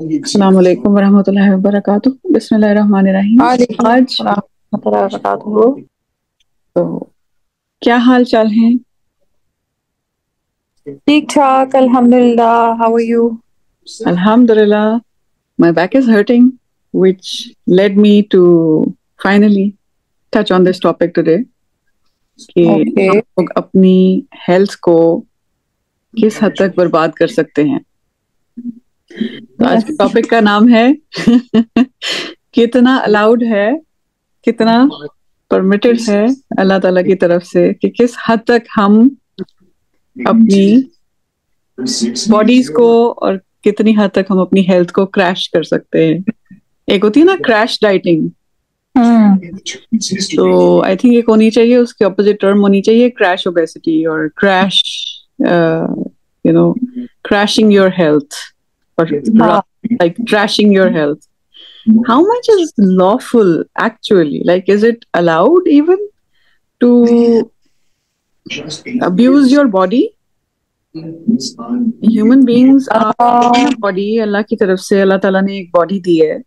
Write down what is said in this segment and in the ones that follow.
अस्सलाम वालेकुम वरहमतुल्लाहि वबरकातुहू। बिस्मिल्लाहिर्रहमानिर्रहीम। आज तो क्या हाल चाल है? ठीक ठाक अल्हम्दुलिल्लाह। How are you? Alhamdulillah, my back is hurting, which led me to finally touch on this topic today कि ओके। हम लोग अपनी हेल्थ को किस हद तक बर्बाद कर सकते हैं। तो आज के टॉपिक का नाम है कितना अलाउड है, कितना परमिटेड है अल्लाह ताला की तरफ से कि किस हद तक हम अपनी बॉडीज को और कितनी हद तक हम अपनी हेल्थ को क्रैश कर सकते हैं। एक होती है ना क्रैश डाइटिंग, तो आई थिंक एक होनी चाहिए, उसकी ऑपोजिट टर्म होनी चाहिए क्रैश ओबेसिटी और crash crashing your health or like trashing your health. How much is lawful actually? Like, is it allowed even to abuse your body? Human beings are a body, अल्लाह की तरफ से अल्लाह ताला ने एक body दी है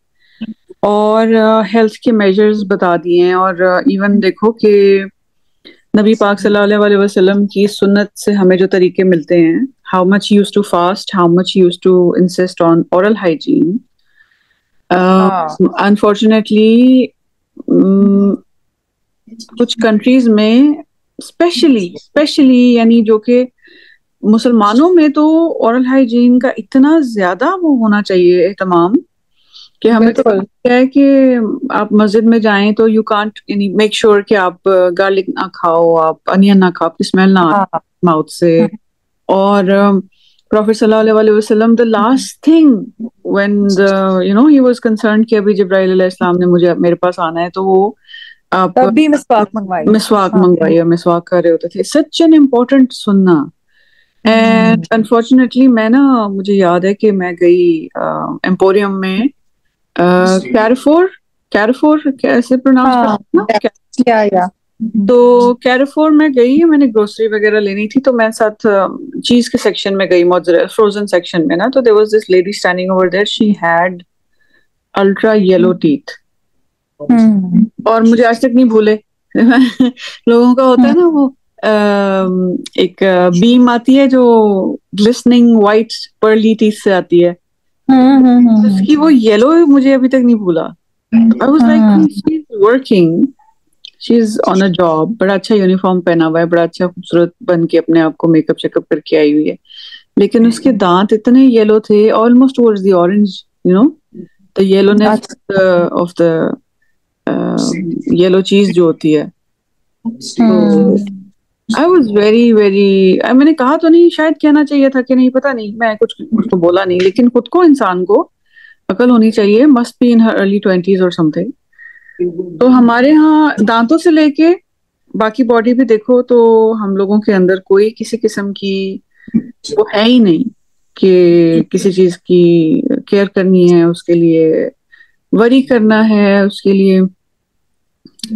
और health के मेजर्स बता दिए हैं। और इवन देखो कि नबी पाक सल्लल्लाहु अलैहि वसल्लम की सुन्नत से हमें जो तरीके मिलते हैं, how much use to fast, how much use to insist on oral hygiene. Unfortunately कुछ कंट्रीज में स्पेशली स्पेशली यानी जो कि मुसलमानों में तो ओरल हाइजीन का इतना ज्यादा वो होना चाहिए एहतमाम कि हमें तो लगता है कि आप मस्जिद में जाएं तो यू कांट मेक श्योर कि आप गार्लिक ना खाओ, आप अनियन ना खाओ, आपकी स्मेल ना आए माउथ से। और प्रॉफेट सल्लल्लाहु अलैहि वसल्लम the last thing when he was concerned कि अभी जिब्राइल अलैहिस्सलाम ने मुझे मेरे पास आना है, तो वो आप तभी मिसवाक मंगवाई और मिसवाक कर रहे होते थे। सच एन इम्पोर्टेंट सुनना। एंड अनफॉर्चुनेटली मुझे याद है कि मैं गई एम्पोरियम में, कैरफोर कैरफोर कैसे प्रोनाउंस करना, या तो कैरफोर में गई, मैंने ग्रोसरी वगैरह लेनी थी, तो मैं साथ चीज के सेक्शन में गई, मोज़रेला फ्रोजन सेक्शन में ना, तो there was this lady standing over there, she had ultra yellow teeth. और मुझे आज तक नहीं भूले लोगों का होता है ना वो एक बीम आती है जो ग्लिसनिंग वाइट पर्ली टीथ से आती है, उसकी वो येलो मुझे अभी तक नहीं भूला। I was like she is working, she is on a job, बड़ा अच्छा यूनिफॉर्म पहना हुआ है, बड़ा अच्छा खूबसूरत बन के अपने आप को मेकअप शेकअप करके आई हुई है, लेकिन उसके दांत इतने येलो थे, almost towards the orange, the yellowness of the yellow चीज जो होती है। तो आई वॉज वेरी वेरी, मैंने कहा तो नहीं, शायद कहना चाहिए था कि नहीं, पता नहीं, मैं कुछ उसको बोला नहीं, लेकिन खुद को, इंसान को अकल होनी चाहिए, must be in her early 20s और समथिंग। तो हमारे यहाँ दांतों से लेके बाकी बॉडी भी देखो तो हम लोगों के अंदर कोई किसी किस्म की वो है ही नहीं कि किसी चीज की केयर करनी है, उसके लिए वरी करना है, उसके लिए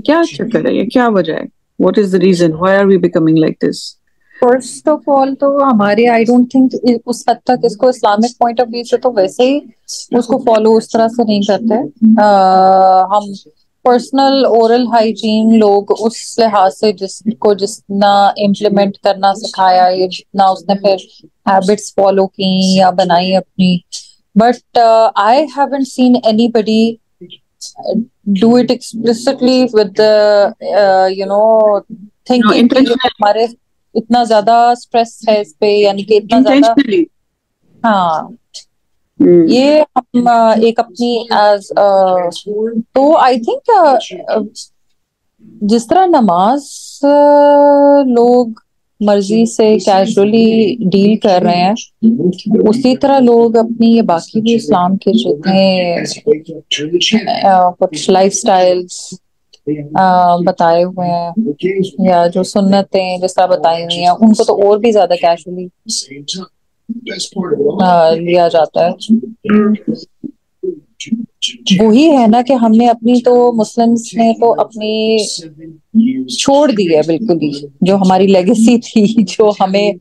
क्या चक्कर है, ये क्या वजह है, what is the reason, why are we becoming like this? First of all तो हमारे आई डोंट थिंक उस हद तक इसको इस्लामिक पॉइंट ऑफ व्यू से तो वैसे ही उसको फॉलो उस तरह से नहीं करते। हम पर्सनल ओरल हाइजीन लोग उस लिहाज से जिसको जितना इम्प्लीमेंट करना सिखाया या जितना उसने फिर हैबिट्स फॉलो की या बनाई अपनी, but I haven't seen anybody do it explicitly with the thinking कि हमारे इतना ज्यादा स्ट्रेस है इस पे, यानी कि इतना ज्यादा, हाँ ये हम एक अपनी एज तो आई थिंक जिस तरह नमाज लोग मर्जी से कैजुअली डील कर रहे हैं, उसी तरह लोग अपनी ये बाकी भी इस्लाम के जितने कुछ लाइफस्टाइल्स बताए हुए हैं या जो सुन्नतें जिस तरह बताई हुई हैं, उनको तो और भी ज्यादा कैजुअली लिया जाता है। वही है ना कि हमने अपनी तो मुस्लिम्स ने तो अपनी छोड़ दी है बिल्कुल ही, जो हमारी लेगेसी थी, जो हमें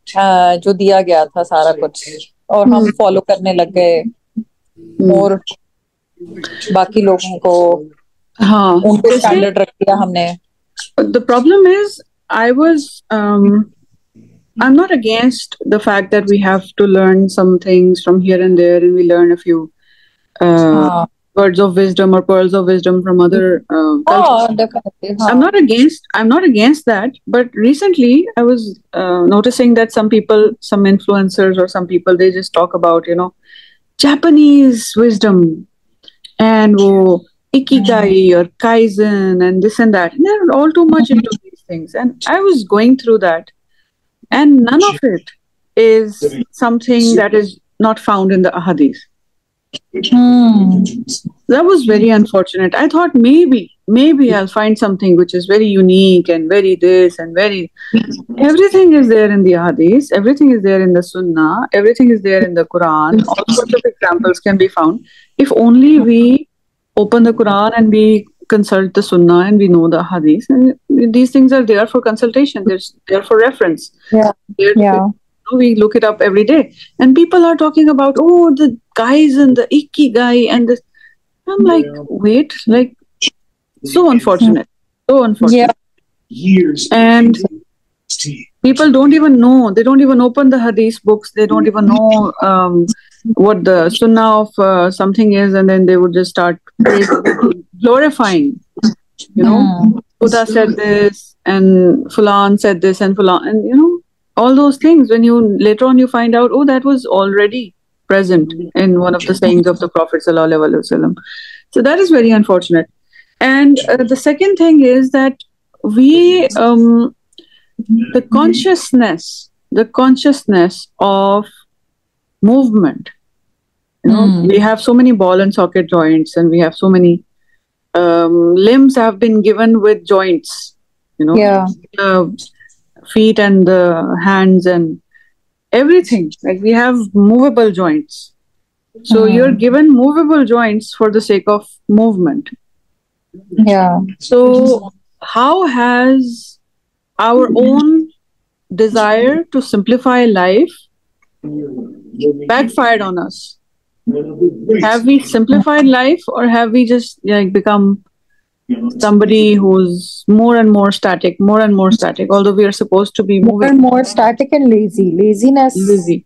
जो दिया गया था सारा कुछ, और हम फॉलो करने लग गए और बाकी लोगों को हाँ, उनके स्टैंडर्ड रख दिया हमने. the problem is I'm not against the fact that we have to learn some things from here and there, and we learn a few हाँ. words of wisdom or pearls of wisdom from other cultures. हाँ, definitely. हाँ. I'm not against that, but recently I was noticing that some people, some influencers or some people, they just talk about, you know, Japanese wisdom and ikigai or kaizen and this and that. And they're all too much into these things. And I was going through that, and none of it is something that is not found in the ahadith. That was very unfortunate. I thought maybe I'll find something which is very unique and very this and very. Everything is there in the hadith, everything is there in the sunnah, everything is there in the Quran. All sorts of examples can be found if only we open the Quran and we consult the sunnah and we know the hadith. And these things are there for consultation. They're there for reference. Yeah. Yeah. We look it up every day, and people are talking about, oh, the guys and the ikigai and this. I'm like, wait, like, so unfortunate, so unfortunate. Yeah. And people don't even know. They don't even open the hadith books. They don't even know what the sunnah of something is, and then they would just start glorifying. You know, Buddha said this, and Fulan said this, and Fulan, and you know, all those things. When you later on you find out, oh, that was already present in one of the sayings of the Prophet Sallallahu Alaihi Wasallam. So that is very unfortunate. And the second thing is that we, the consciousness of movement. You know, we have so many ball and socket joints, and we have so many limbs have been given with joints. You know, Yeah. Feet and the hands and everything. Like we have movable joints. So you're given movable joints for the sake of movement. Yeah. So how has our own desire to simplify life backfired on us? Have we simplified life, or have we just like become somebody who's more and more static, although we are supposed to be More moving? and more static and lazy. Laziness Lazy.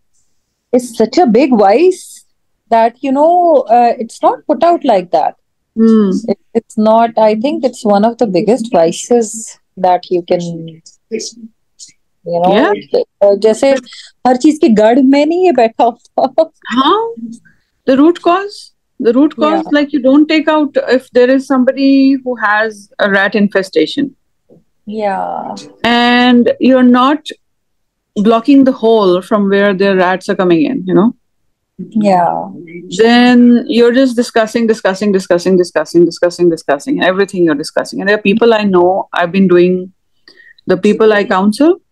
is such a big vice that, you know, it's not put out like that. It's not. I think it's one of the biggest vices that you can, you know, Yeah. जैसे हर चीज की गढ़ में नहीं है बैठा होता. How? The root cause? The root cause, Yeah. like you don't take out if there is somebody who has a rat infestation Yeah. and you're not blocking the hole from where the rats are coming in, you know, Yeah. then you're just discussing everything you're discussing. And there are people I know, I've been doing, the people I counsel,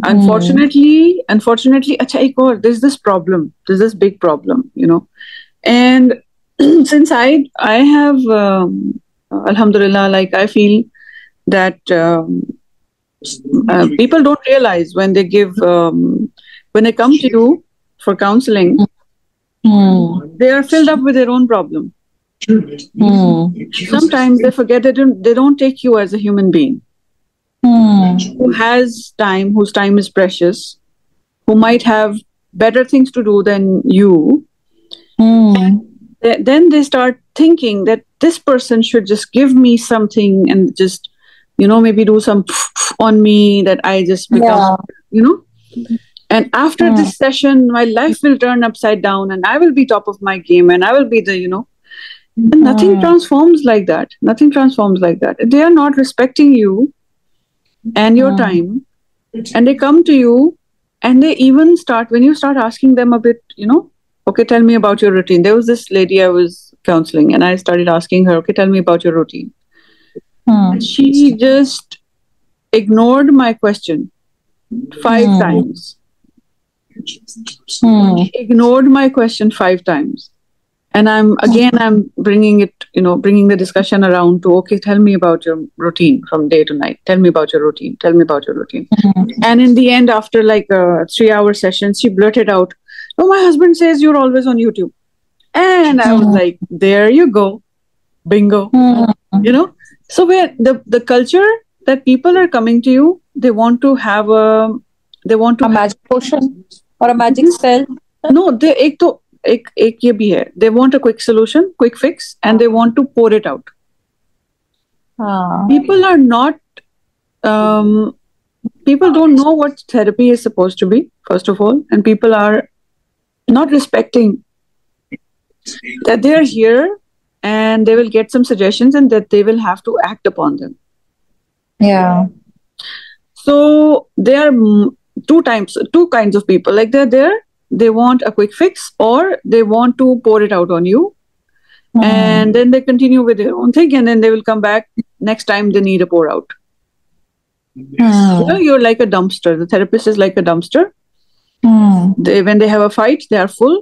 unfortunately, acha, ek aur, there's this problem, there's this big problem, you know. And since I have, alhamdulillah, like I feel that people don't realize when they give, when they come to you for counseling, they are filled up with their own problem. Sometimes they forget that they don't take you as a human being who has time, whose time is precious, who might have better things to do than you. Then they start thinking that this person should just give me something and just, you know, maybe do some on me that I just become, you know. And after this session, my life will turn upside down and I will be top of my game and I will be the, you know. And nothing transforms like that. Nothing transforms like that. They are not respecting you and your time. And they come to you and they even start, when you start asking them a bit, you know, okay, tell me about your routine. There was this lady I was counseling and I started asking her, okay, tell me about your routine. And she just ignored my question 5 times. Ignored my question 5 times. And I'm bringing it, you know, bringing the discussion around to, okay, tell me about your routine from day to night. Tell me about your routine. Tell me about your routine. And in the end, after like a 3-hour session, she blurted out, oh, my husband says you're always on YouTube. And I was like, there you go, bingo. You know, so where the culture that people are coming to you, they want to have a magic potion or a magic spell. No, they एक ये भी है, they want a quick solution, quick fix, and they want to pour it out. People are not people don't know what therapy is supposed to be, first of all, and people are not respecting that they are here and they will get some suggestions and that they will have to act upon them. Yeah. So there are two kinds of people. Like they're there, they want a quick fix, or they want to pour it out on you, and then they continue with their own thing, and then they will come back next time they need a pour out. You know, you're like a dumpster. The therapist is like a dumpster. When they have a fight, they are full.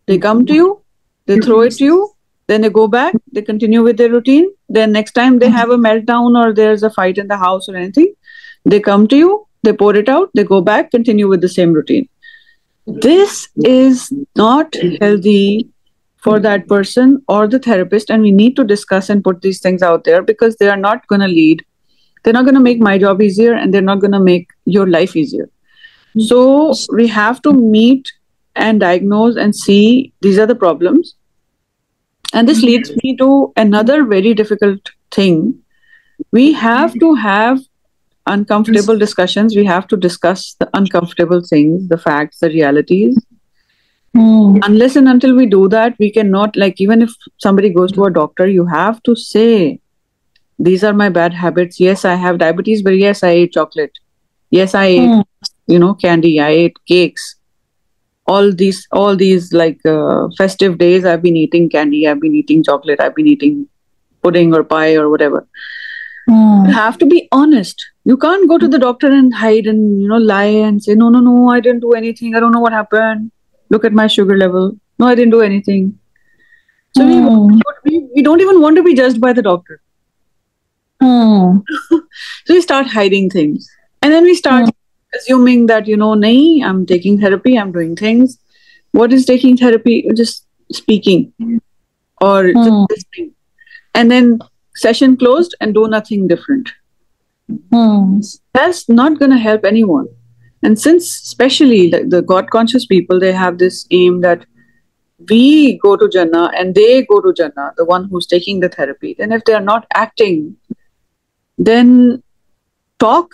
They come to you, they throw it to you, then they go back, they continue with their routine. Then next time they have a meltdown or there's a fight in the house or anything, they come to you, they pour it out, they go back, continue with the same routine. This is not healthy for that person or the therapist, and we need to discuss and put these things out there, because they are not going to lead. They're not going to make my job easier, and they're not going to make your life easier. So we have to meet and diagnose and see these are the problems. And this leads me to another very difficult thing. We have to have uncomfortable discussions. We have to discuss the uncomfortable things, the facts, the realities. Unless and until we do that, we cannot, like, even if somebody goes to a doctor, you have to say, these are my bad habits. Yes, I have diabetes, but yes, I ate chocolate. Yes, I ate, candy. I ate cakes. All these like festive days, I've been eating candy, I've been eating chocolate, I've been eating pudding or pie or whatever. You have to be honest. You can't go to the doctor and hide and lie and say, no, I didn't do anything. I don't know what happened. Look at my sugar level. No, I didn't do anything. So we don't even want to be judged by the doctor. So we start hiding things, and then we start assuming that, nahi, I'm taking therapy, I'm doing things. What is taking therapy? Just speaking or just listening. And then session closed and do nothing different. That's not going to help anyone. And since especially the God conscious people, they have this aim that we go to Jannah and they go to Jannah, the one who's taking the therapy. Then if they are not acting, then talk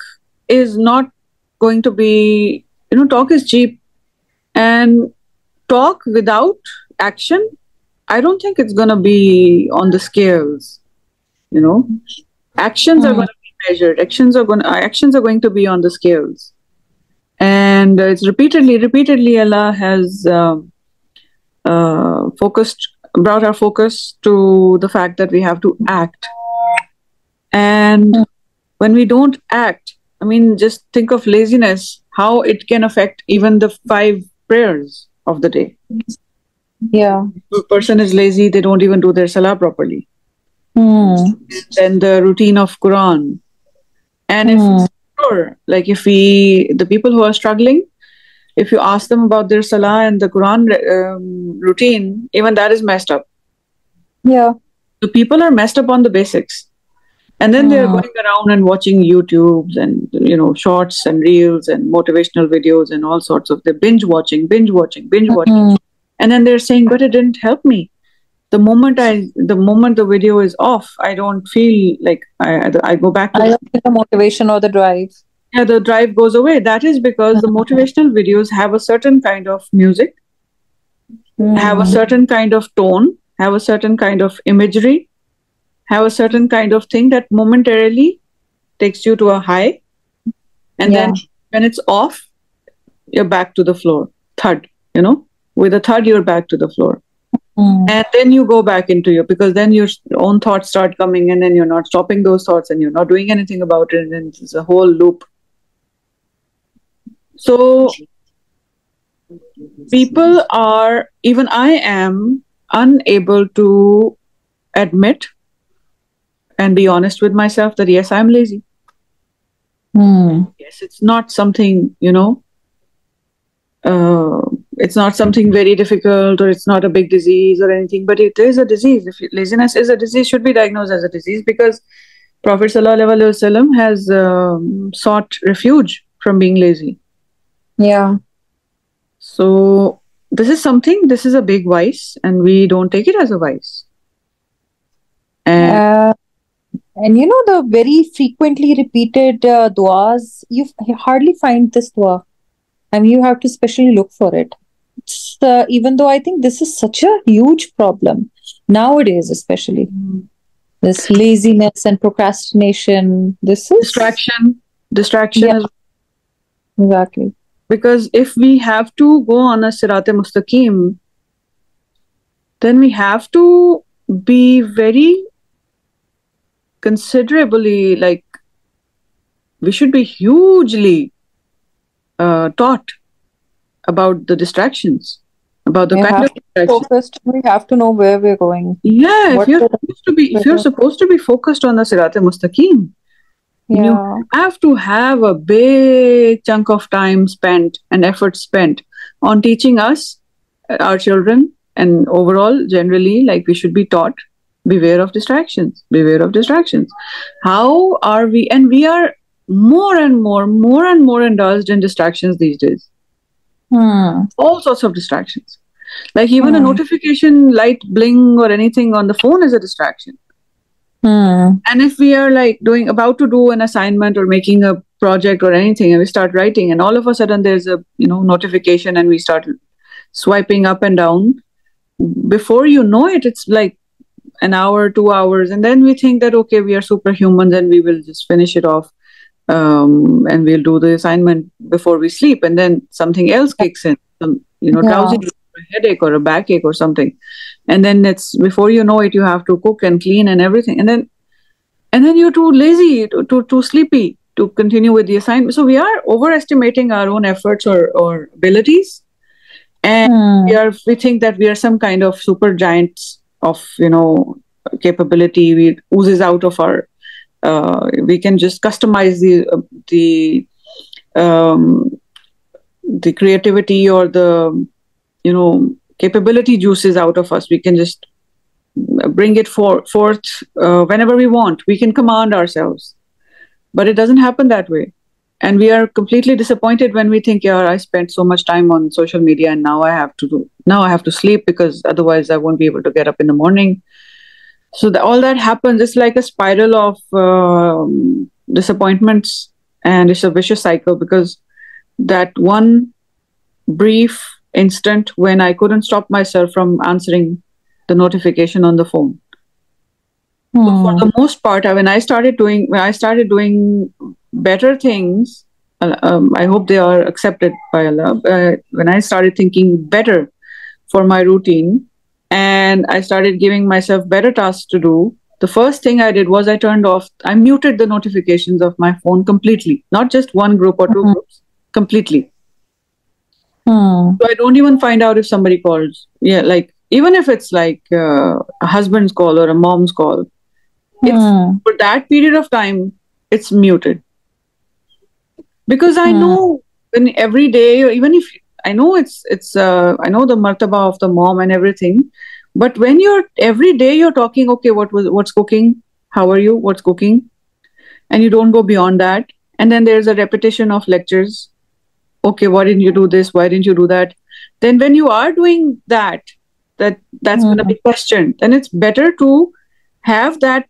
is not going to be, talk is cheap, and talk without action, I don't think it's going to be on the scales. Actions are going to be measured. Actions are going to be on the scales, and it's repeatedly Allah has brought our focus to the fact that we have to act. And when we don't act, I mean, just think of laziness, how it can affect even the 5 prayers of the day. Yeah. If a person is lazy, they don't even do their salah properly. Then the routine of Quran. And if the people who are struggling, if you ask them about their salah and the Quran routine, even that is messed up. Yeah. The people are messed up on the basics. And then they're going around and watching YouTubes and, shorts and reels and motivational videos and all sorts of, they're binge watching. And then they're saying, but it didn't help me. The moment the video is off, I don't feel like I go back to I don't feel the motivation or the drive. Yeah, the drive goes away. That is because the motivational videos have a certain kind of music, have a certain kind of tone, have a certain kind of imagery, have a certain kind of thing that momentarily takes you to a high. And then when it's off, you're back to the floor. Thud, with a thud, you're back to the floor. And then you go back into because then your own thoughts start coming, and then you're not stopping those thoughts and you're not doing anything about it. And it's a whole loop. So people are, even I am, unable to admit and be honest with myself that yes, I'm lazy. Yes, it's not something, it's not something very difficult, or it's not a big disease or anything, but it is a disease. If laziness is a disease, should be diagnosed as a disease, because Prophet Sallallahu Alaihi Wasallam has sought refuge from being lazy. Yeah. So this is a big vice, and we don't take it as a vice. And you know, the very frequently repeated duas, you hardly find this dua. I mean, you have to specially look for it. Even though I think this is such a huge problem nowadays, especially this laziness and procrastination. This is distraction Yeah. is, exactly. because if we have to go on a sirat-e-mustaqim, then we have to be very considerably, like, we should be hugely taught about the distractions, about the We kind have of to be distractions. focused. We have to know where we're going. Yeah, What if you're supposed to be focused on the sirat-e-mustaqim, you Yeah. have to have a big chunk of time spent and effort spent on teaching us, our children, and overall, generally, like, we should be taught, beware of distractions, beware of distractions. How are we? And we are more and more indulged in distractions these days. All sorts of distractions. Like, even a notification light bling or anything on the phone is a distraction. And if we are like about to do an assignment or making a project or anything, and we start writing, and all of a sudden there's a notification, and we start swiping up and down, before you know it, it's like an hour, 2 hours, and then we think that, okay, we are superhumans and we will just finish it off, and we'll do the assignment before we sleep, and then something else kicks in, drowsiness, or a headache or a backache or something, and then it's before you know it, you have to cook and clean and everything, and then you're too lazy, too sleepy to continue with the assignment. So we are overestimating our own efforts or abilities, and we think that we are some kind of super giants of capability. We oozes out of our. We can just customize the creativity or the capability juices out of us. We can just bring it forth whenever we want. We can command ourselves, but it doesn't happen that way. And we are completely disappointed when we think, yeah, I spent so much time on social media, and now I have to sleep, because otherwise I won't be able to get up in the morning. So all that happens. It's like a spiral of disappointments, and it's a vicious cycle, because that one brief instant when I couldn't stop myself from answering the notification on the phone. So for the most part, when I started doing better things, I hope they are accepted by Allah. When I started thinking better for my routine, and I started giving myself better tasks to do, the first thing I did was I muted the notifications of my phone completely, not just one group or two groups, completely. So I don't even find out if somebody calls. Yeah, like, even if it's like a husband's call or a mom's call, for that period of time, it's muted. Because I know when every day, or even if I know I know the martaba of the mom and everything, but when every day you're talking, okay, what's cooking? How are you? What's cooking? And you don't go beyond that. And then there's a repetition of lectures. Okay, why didn't you do this? Why didn't you do that? Then when you are doing that's going to be questioned. Then it's better to have that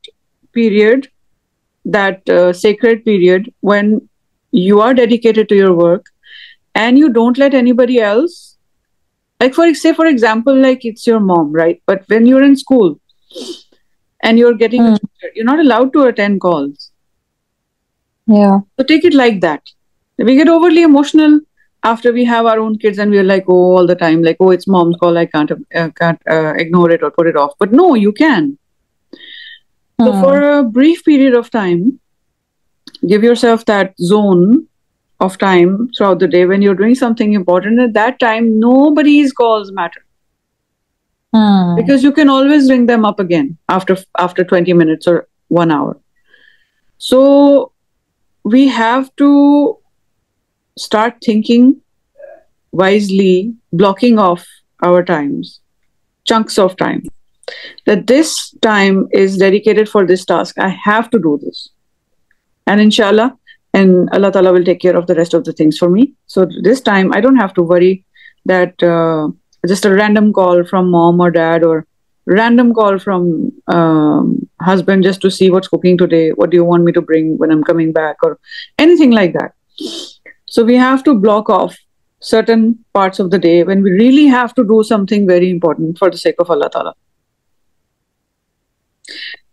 period, that sacred period, when you are dedicated to your work, and you don't let anybody else, like, for example, like, it's your mom, right? But when you're in school and you're getting you're not allowed to attend calls. Yeah. So take it like that. We get overly emotional after we have our own kids, and we're like, oh, all the time, like, oh, it's mom's call, I can't ignore it or put it off. But no, you can. So for a brief period of time, give yourself that zone of time throughout the day when you're doing something important. At that time, nobody's calls matter, because you can always ring them up again after 20 minutes or 1 hour. So we have to start thinking wisely blocking off our times, chunks of time, that this time is dedicated for this task. I have to do this. And inshallah, and Allah Ta'ala will take care of the rest of the things for me. So this time I don't have to worry that just a random call from mom or dad or random call from husband just to see what's cooking today, what do you want me to bring when I'm coming back, or anything like that. So we have to block off certain parts of the day when we really have to do something very important for the sake of Allah Ta'ala.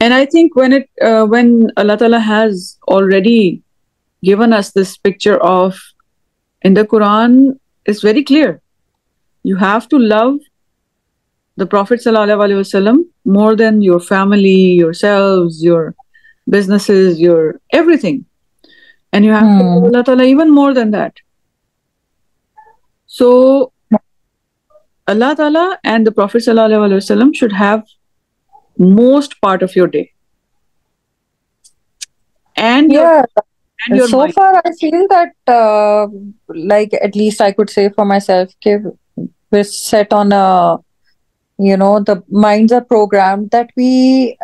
And I think when Allah Ta'ala has already given us this picture of, in the Quran, it's very clear. You have to love the Prophet ﷺ more than your family, yourselves, your businesses, your everything. And you have to love Allah Ta'ala even more than that. So Allah Ta'ala and the Prophet ﷺ should have most part of your day. And Yeah. your So mind. far, I feel that, like, at least I could say for myself, we're set on a, the minds are programmed that we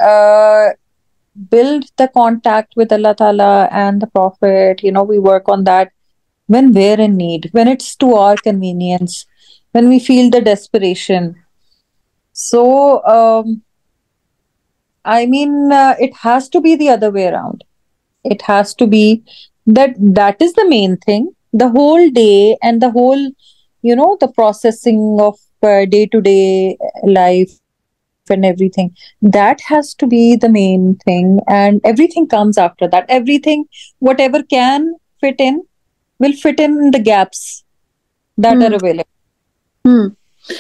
build the contact with Allah Ta'ala and the Prophet. We work on that when we're in need, when it's to our convenience, when we feel the desperation. So, it has to be the other way around. It has to be that is the main thing. The whole day and the whole, the processing of day-to-day life and everything, that has to be the main thing. And everything comes after that. Everything, whatever can fit in, will fit in the gaps that are available.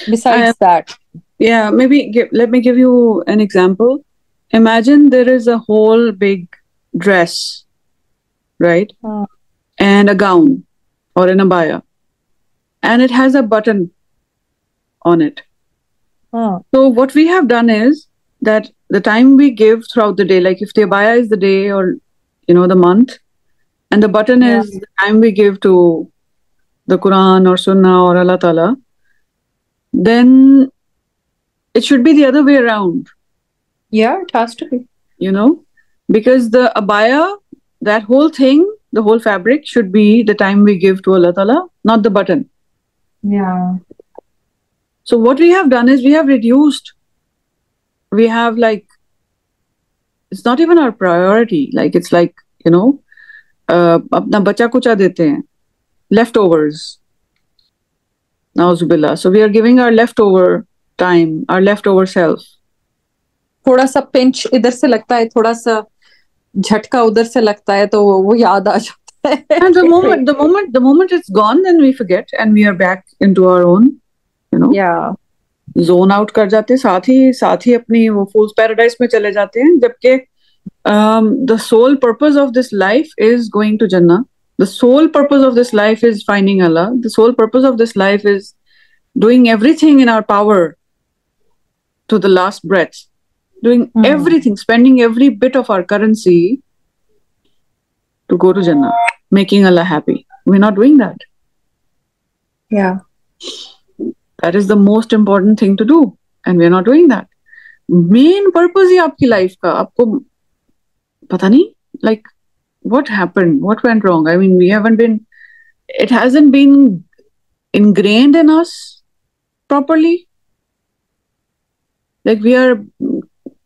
Besides that. Yeah, let me give you an example. Imagine there is a whole big dress, right? And a gown or an abaya, and it has a button on it. So what we have done is that the time we give throughout the day, like if the abaya is the day or the month, and the button is the time we give to the Quran or Sunnah or Allah Ta'ala, then it should be the other way around. Yeah, it has to be. Because the abaya, that whole thing, the whole fabric should be the time we give to Allah Ta'ala, not the button. Yeah. So what we have done is we have reduced. We have it's not even our priority. It's like, apna bacha kucha dete hain, leftovers. Nauzubillah. So we are giving our leftover time, our leftover self. थोड़ा सा pinch इधर से लगता है, थोड़ा सा झटका उधर से लगता है, तो वो याद आ जाता है. And the moment it's gone, then we forget and we are back into our own, Yeah. zone out कर जाते हैं, साथ ही अपनी वो fool's paradise में चले जाते हैं, जबकि the sole purpose of this life is going to Jannah. The sole purpose of this life is finding Allah. The sole purpose of this life is doing everything in our power to the last breath. Doing everything, spending every bit of our currency to go to Jannah, making Allah happy. We're not doing that. Yeah. That is the most important thing to do. And we're not doing that. Main purpose ही आपकी life का, आपको पता नहीं, what happened? What went wrong? I mean, it hasn't been ingrained in us properly. We are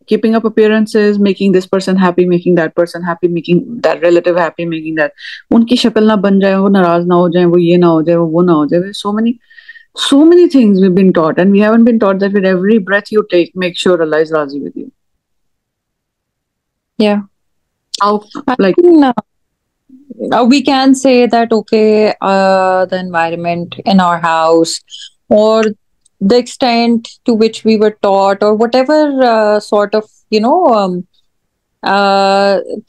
keeping up appearances, making this person happy, making that person happy, making that relative happy, making that उनकी शक्ल ना बन जाए, वो नाराज ना हो जाए, वो ये ना हो जाए, वो ना हो जाए. So many things we've been taught, and we haven't been taught that with every breath you take, make sure Allah is razi with you. Yeah. We can say that, okay, the environment in our house, or the extent to which we were taught, or whatever sort of,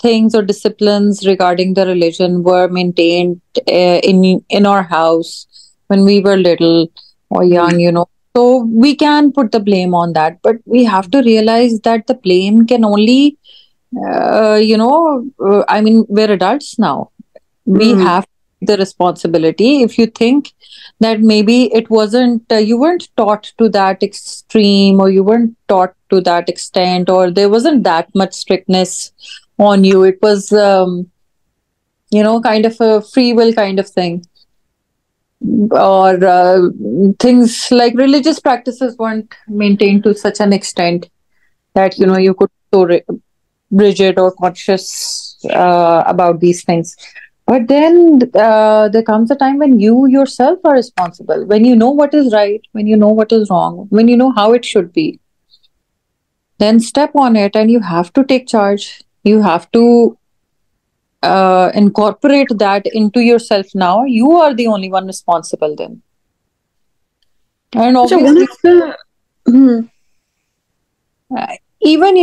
things or disciplines regarding the religion were maintained in our house when we were little or young, So we can put the blame on that, but we have to realize that the blame can only, we're adults now. We have the responsibility. If you think that maybe it wasn't, you weren't taught to that extreme, or you weren't taught to that extent, or there wasn't that much strictness on you. It was, kind of a free will kind of thing. Or things like religious practices weren't maintained to such an extent that, you could so rigid or conscious about these things. But then there comes a time when you yourself are responsible, when you know what is right, when you know what is wrong, when you know how it should be. Then step on it, and you have to take charge. You have to incorporate that into yourself now. You are the only one responsible then. And So one obviously, of the even,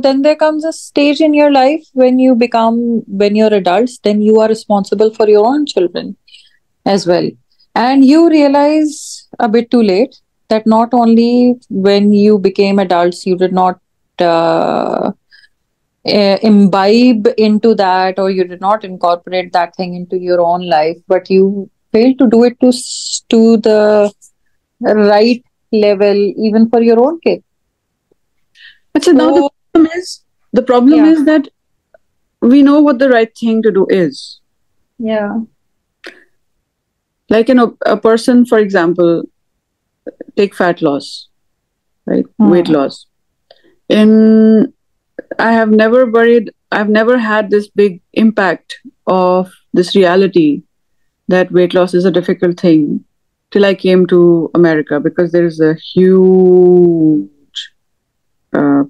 then there comes a stage in your life when when you're adults, then you are responsible for your own children as well. And you realize a bit too late that not only when you became adults, you did not imbibe into that, or you did not incorporate that thing into your own life, but you failed to do it to the right level, even for your own kid. so now the problem Yeah. is that we know what the right thing to do is. Yeah. Like, a person, for example, take fat loss, right? Weight loss. I've never had this big impact of this reality that weight loss is a difficult thing till I came to America, because there is a huge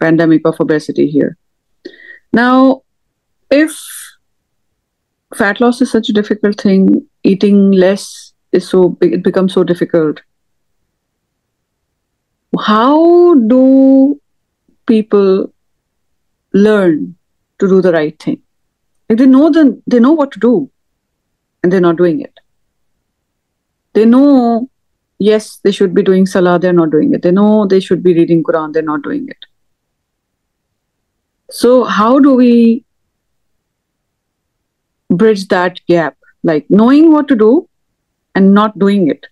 pandemic of obesity here. Now, if fat loss is such a difficult thing, eating less is so big, it becomes so difficult. How do people learn to do the right thing? Like, they know what to do, and they're not doing it. They know, yes, they should be doing salah, they're not doing it. They know they should be reading Quran, they're not doing it. So how do we bridge that gap? Like, knowing what to do and not doing it.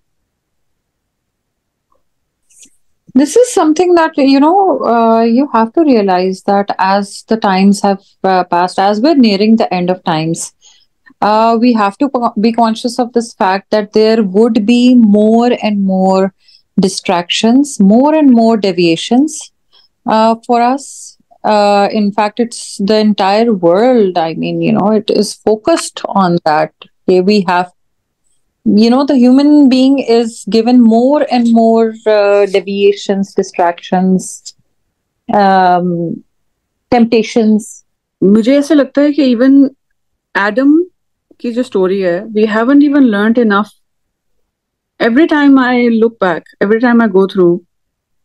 This is something that, you have to realize that as the times have passed, as we're nearing the end of times, we have to be conscious of this fact that there would be more and more distractions, more and more deviations for us. In fact, it's the entire world. I mean, it is focused on that. We have, the human being is given more and more deviations, distractions, temptations. मुझे ऐसे लगता है कि even Adam की जो story है, we haven't even learned enough. Every time I look back, every time I go through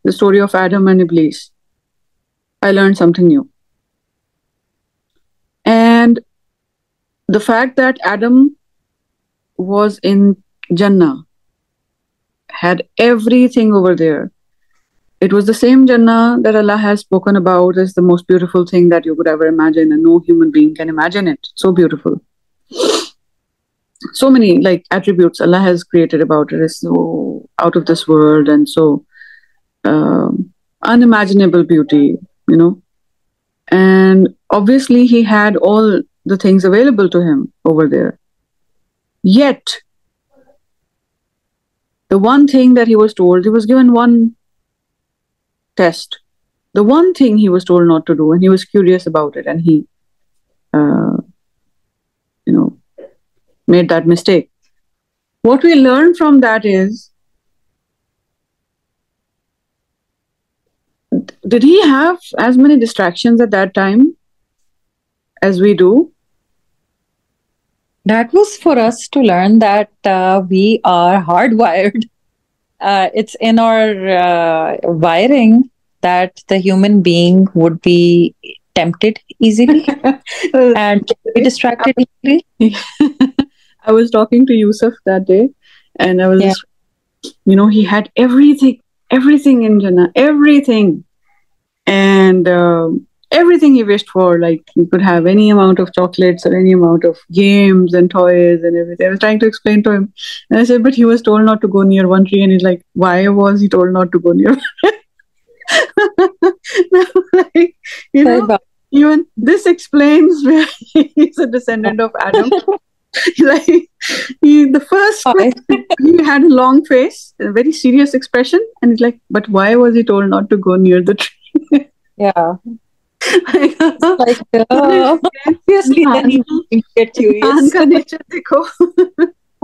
the story of Adam and Iblis, I learned something new. And the fact that Adam was in Jannah, had everything over there. It was the same Jannah that Allah has spoken about as the most beautiful thing that you could ever imagine, and no human being can imagine it. So beautiful. So many attributes Allah has created about it is so out of this world, and so unimaginable beauty, And obviously he had all the things available to him over there. Yet, the one thing that he was told, he was given one test. The one thing he was told not to do, and he was curious about it, and he, made that mistake. What we learn from that is, did he have as many distractions at that time as we do? That was for us to learn that we are hardwired. It's in our wiring that the human being would be tempted easily and be distracted easily. I was talking to Yusuf that day, and I was, he had everything in Jannah, everything. And everything he wished for. Like he could have any amount of chocolates or any amount of games and toys and everything. I was trying to explain to him, and I said, but he was told not to go near one tree, and he's like, why was he told not to go near? Like, you know, even this explains where he's a descendant of Adam. Like the first he had a long face, a very serious expression, and he's like, but why was he told not to go near the tree? Yeah. Like obviously then he get curious. का nature देखो.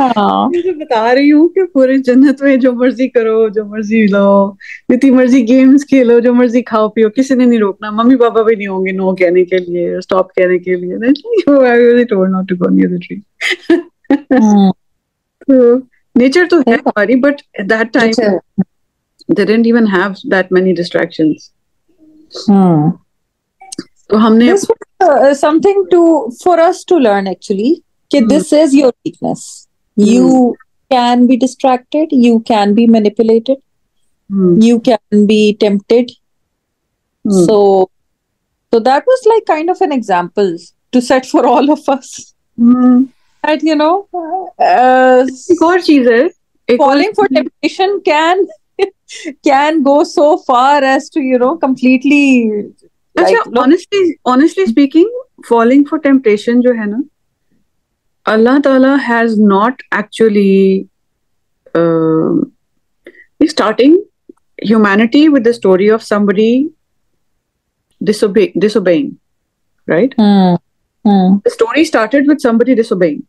मैं बता रही हूँ कि पूरे जन्नत में जो मर्जी करो, जो मर्जी लो, जितनी मर्जी गेम्स खेलो, जो मर्जी खाओ पियो, किसी ने नहीं रोकना. मम्मी पापा भी नहीं होंगे नो कहने के लिए, स्टॉप कहने के लिए. I was told not to go near the tree. तो नेचर तो है हमारी, but at that time they didn't even have that many distractions. तो हमने this was something for us to learn actually. This is your weakness. You can be distracted, you can be manipulated, you can be tempted. So that was like kind of an example to set for all of us. That, you know, falling for temptation can go so far as to, you know, completely. Like, honestly speaking, falling for temptation जो है ना, Allah Ta'ala has not actually starting humanity with the story of somebody disobeying, right? The story started with somebody disobeying.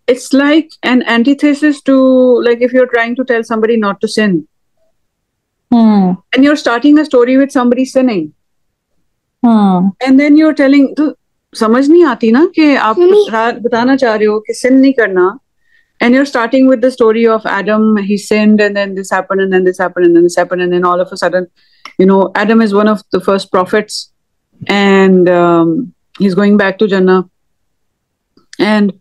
It's like an antithesis to, like, if you're trying to tell somebody not to sin, and you're starting a story with somebody sinning, and then you're telling, समझ नहीं आती ना कि आप बताना चाह रहे हो कि sin नहीं करना, and you're starting with the story of Adam. He sinned, and then this happened, and then this happened, and then this happened, and then all of a sudden, you know, Adam is one of the first prophets, and he's going back to Jannah. And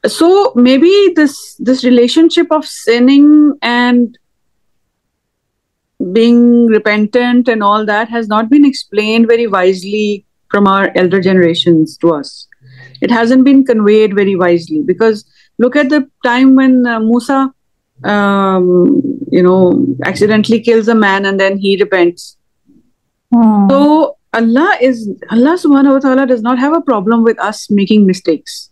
so maybe this relationship of sinning and being repentant and all that has not been explained very wisely from our elder generations to us. It hasn't been conveyed very wisely, because look at the time when Musa, you know, accidentally kills a man and then he repents. So Allah subhanahu wa ta'ala does not have a problem with us making mistakes.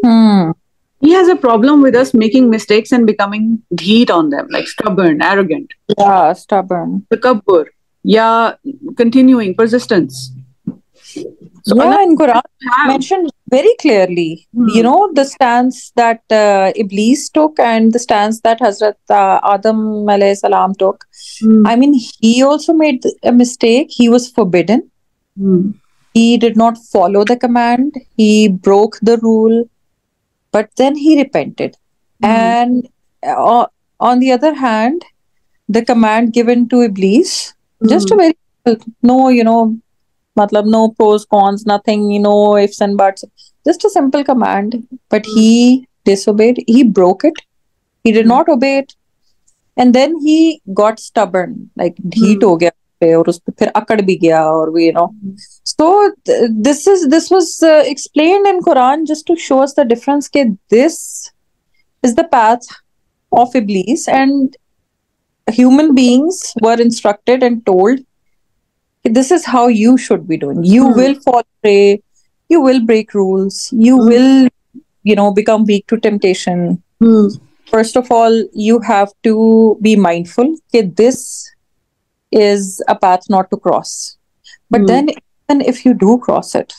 He has a problem with us making mistakes and becoming dheet on them, like stubborn, arrogant. Yeah, stubborn. Takabbur. Yeah, continuing, persistence. So yeah, in Quran mentioned very clearly, you know, the stance that Iblis took and the stance that Hazrat Adam alayhi salam took. I mean, he also made a mistake. He was forbidden. He did not follow the command. He broke the rule. But then he repented. And on the other hand, the command given to Iblis, just a very, no, you know, no pros, cons, nothing, you know, ifs and buts, just a simple command. But he disobeyed, he broke it, he did not obey it. And then he got stubborn, like dheet ho gaya, aur us pe phir akad bhi gaya, or you know. So this was explained in Quran just to show us the difference. That this is the path of Iblis, and human beings were instructed and told, this is how you should be doing. You will fall prey, you will break rules, you will, you know, become weak to temptation. First of all, you have to be mindful that this is a path not to cross. But then, even if you do cross it,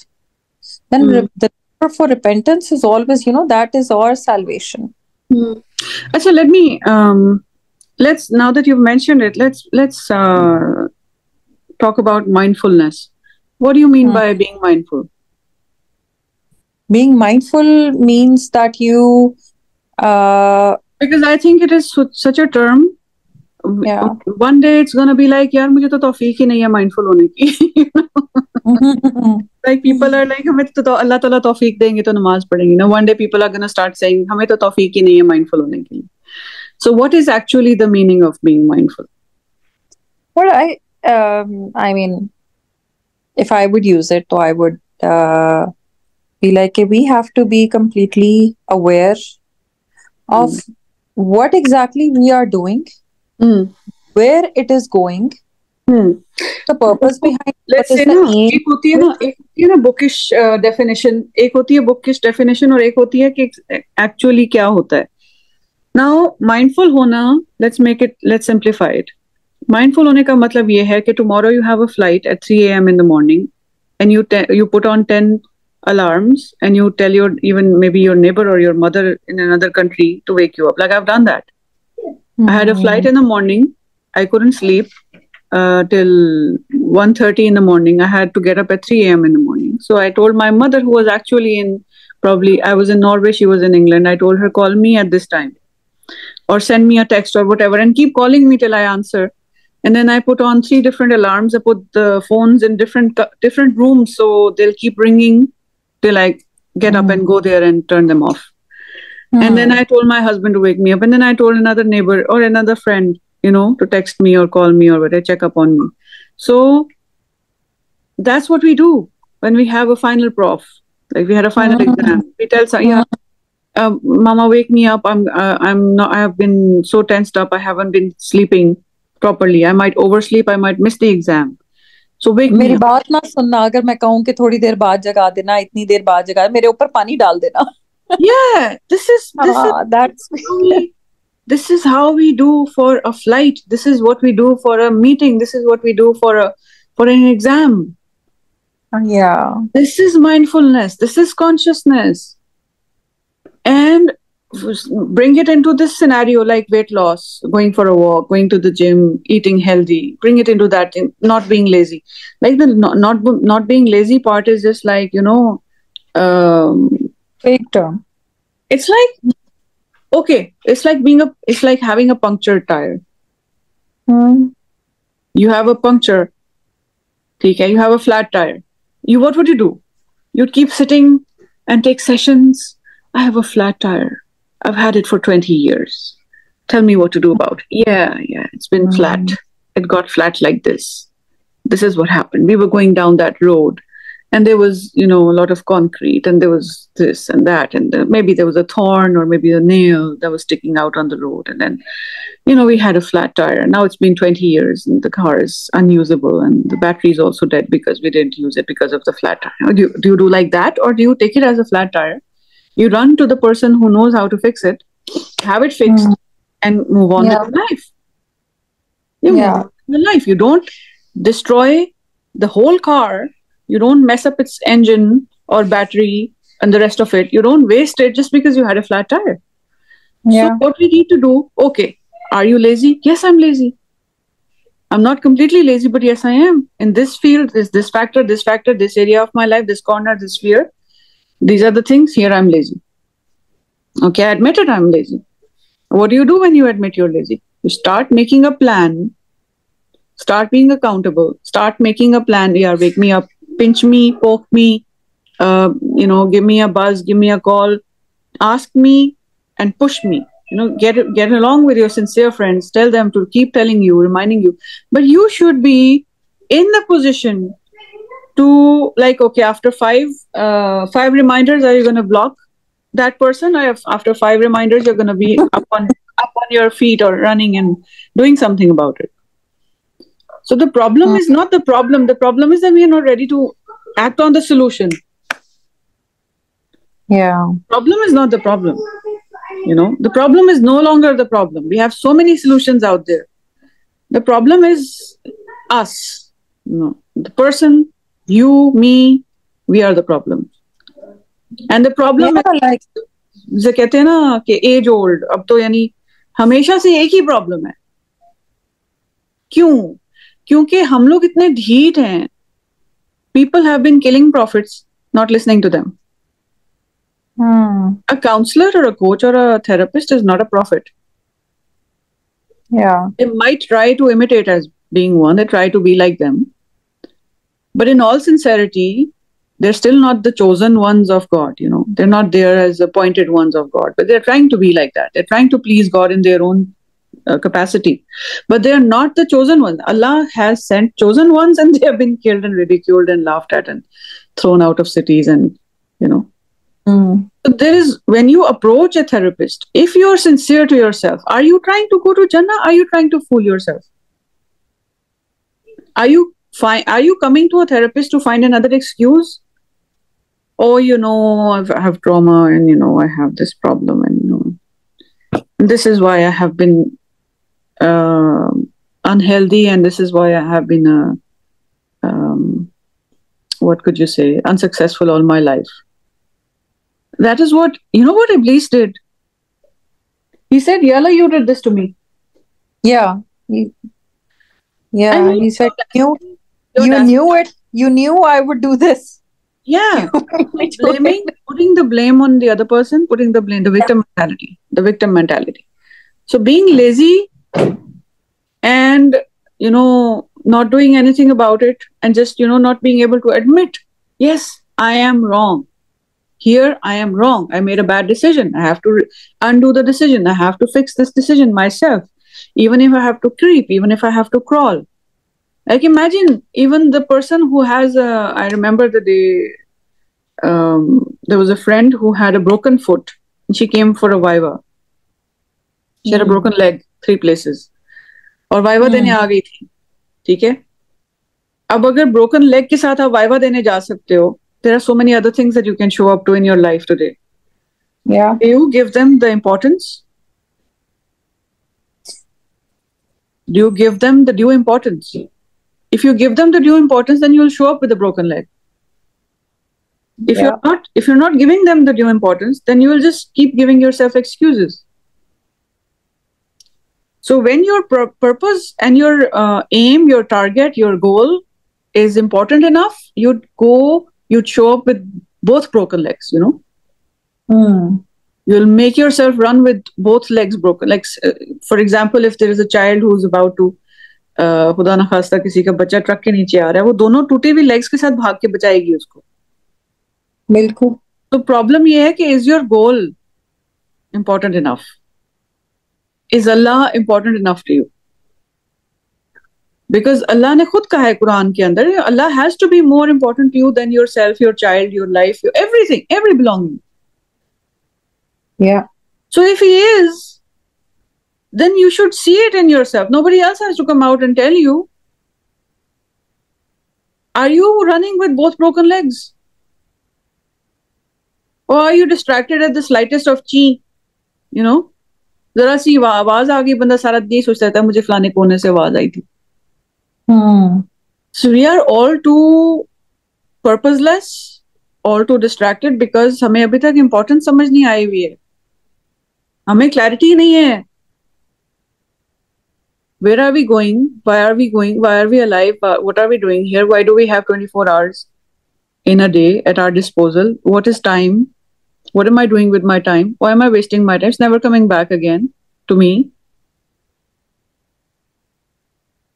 then the prayer for repentance is always, you know, that is our salvation. So let me let's, now that you've mentioned it, let's talk about mindfulness. What do you mean by being mindful? Being mindful means that you because I think it is such a term. Yeah. One day it's gonna be like, यार मुझे तो तौफीक ही नहीं है mindful होने की. You know? Like people are like, हमें तो अल्लाह ताला तौफीक देंगे तो नमाज पढ़ेंगे. You know, one day people are gonna start saying, हमें तो तौफीक ही नहीं है mindful होने की. So what is actually the meaning of being mindful? Well, I mean, if I would use it, so I would be like, we have to be completely aware of what exactly we are doing, Mm. where it is going, Hmm. the purpose behind what Let's is say the ना aim. एक होती है ना bookish definition, एक होती है bookish definition, और एक होती है कि एक्चुअली क्या होता है. नाउ माइंडफुल होना, लेट्स सिंप्लीफाई इट. माइंडफुल होने का मतलब ये है कि tomorrow you have a flight eight 3 a.m. in the morning, and you put on 10 alarms, and you tell your, even maybe your neighbor or your mother in another country, to wake you up. Like, I've done that. I had a flight in the morning. I couldn't sleep till 1:30 in the morning. I had to get up at 3 a.m. in the morning. So I told my mother, who was actually in, probably I was in Norway, she was in England. I told her, call me at this time or send me a text or whatever, and keep calling me till I answer. And then I put on 3 different alarms. I put the phones in different rooms, so they'll keep ringing till I get up and go there and turn them off. And then I told my husband to wake me up. And then I told another neighbor or another friend, to text me or call me or whatever, check up on me. So that's what we do when we have a final prof. Like, we had a final exam. We tell some, yeah, Mama, wake me up. I'm not. I have been so tensed up. I haven't been sleeping properly. I might oversleep. I might miss the exam. So wake me मेरी up. बात ना सुनना, अगर मैं कहूँ कि थोड़ी देर बाद जगा देना, इतनी देर बाद जगा, मेरे ऊपर पानी डाल देना. Yeah, this is That's how we do for a flight. This is what we do for a meeting. This is what we do for an exam. yeah. This is mindfulness. This is consciousness. And bring it into this scenario, like weight loss, going for a walk, going to the gym, eating healthy. Bring it into that, not being lazy. Like, the not being lazy part is just like, Fake term. it's like, okay, it's like having a punctured tire. You have a puncture. Okay, you have a flat tire. What would you do? You'd keep sitting and take sessions. I have a flat tire. I've had it for 20 years. Tell me what to do about it. Yeah, it's been flat. It got flat like this. This is what happened. We were going down that road, and there was, a lot of concrete, and there was this and that, and maybe there was a thorn or maybe a nail that was sticking out on the road. And then, we had a flat tire. Now it's been 20 years, and the car is unusable, and the battery is also dead because we didn't use it because of the flat tire. Do you do like that, or do you take it as a flat tire? You run to the person who knows how to fix it, have it fixed, and move on with your life. Move on with your life. You don't destroy the whole car. You don't mess up its engine or battery and the rest of it. You don't waste it just because you had a flat tire. So what we need to do, okay, are you lazy? Yes, I'm lazy. I'm not completely lazy, but yes, I am. In this field, this factor, this area of my life, this corner, this sphere, these are the things. Here I'm lazy. Okay, I admit it, I'm lazy. What do you do when you admit you're lazy? You start making a plan. Start being accountable. Start making a plan. Yeah, wake me up, pinch me, poke me, give me a buzz, give me a call, ask me, and push me. Get along with your sincere friends. Tell them to keep telling you, reminding you. But you should be in the position to, like, okay, after five reminders, are you going to block that person? After 5 reminders, you're going to be up on your feet or running and doing something about it. So the problem is not the problem. The problem is that we are not ready to act on the solution. Yeah. Problem is not the problem. The problem is no longer the problem. We have so many solutions out there. The problem is us. The person, you, me, we are the problem. And the problem is, जो कहते हैं ना कि as old, अब तो यानी हमेशा से एक ही प्रॉब्लम है. क्यों? क्योंकि हम लोग इतने ढीठ हैं. People have been killing prophets, not listening to them. A counselor or a coach or a therapist is not a prophet. Yeah. They might try to imitate as being one. They try to be like them. But in all sincerity, they're still not the chosen ones of God. They're not there as appointed ones of God. But they're trying to be like that. They're trying to please God in their own capacity, but they are not the chosen ones. Allah has sent chosen ones, and they have been killed and ridiculed and laughed at and thrown out of cities, and you know. So there is, when you approach a therapist, if you are sincere to yourself, are you trying to go to Jannah? Are you trying to fool yourself? Are you coming to a therapist to find another excuse? Oh, you know, I have trauma, and you know, I have this problem, and you know, this is why I have been unhealthy, and this is why I have been what could you say, unsuccessful all my life. That is what, you know what Iblis did? He said, Yalla, you did this to me. Yeah. And He said, you knew it. You knew I would do this. Yeah. Putting the blame on the other person, putting the blame, the victim mentality. So being lazy and, you know, not doing anything about it, and just, you know, not being able to admit, yes, I am wrong. Here I am wrong. I made a bad decision. I have to undo the decision. I have to fix this decision myself. Even if I have to creep, even if I have to crawl. Like imagine even the person who has I remember the day, there was a friend who had a broken foot. And she came for a Viva. She had a broken leg, 3 places. और viva देने आ गई थी, ठीक है? अब अगर broken leg के साथ आप वाइवा देने जा सकते हो, there are so many other things that you can show up to in your life today. Yeah. Do you give them the importance? Do you give them the due importance? If you give them the due importance, then you will show up with a broken leg. If you're not giving them the due importance, then you will just keep giving yourself excuses. So when your purpose and your aim, your target, your goal is important enough, you'd show up with both broken legs, you know. You'll make yourself run with both legs broken. Like, for example, if there is a child who's about to, खुदा ना खास्ता किसी का बच्चा truck के नीचे आ रहा है, वो दोनों टूटे हुए लेग्स के साथ भाग के बचाएगी उसको. बिल्कुल. तो प्रॉब्लम ये है कि is your goal important enough? Is Allah important enough to you? Because Allah ने खुद कहा है कुरान के अंदर, Allah has to be more important to you than yourself, your child, your life, your everything, every belonging. Yeah. So if he is, then you should see it in yourself. Nobody else has to come out and tell you. Are you running with both broken legs? Or are you distracted at the slightest of chi? You know? जरा सी आवाज आ गई, बंदा सारा दिन सोचता रहता है मुझे फलाने कोने से आवाज आई थी. So we are all too purposeless, all too distracted because हमें अभी तक importance समझ नहीं आई हुई है. हमें clarity नहीं है. Where are we going? Why are we going? Why are we alive? What are we doing here? Why do we have 24 hours in a day at our disposal? What is time? What am I doing with my time? Why am I wasting my time? It's never coming back again to me.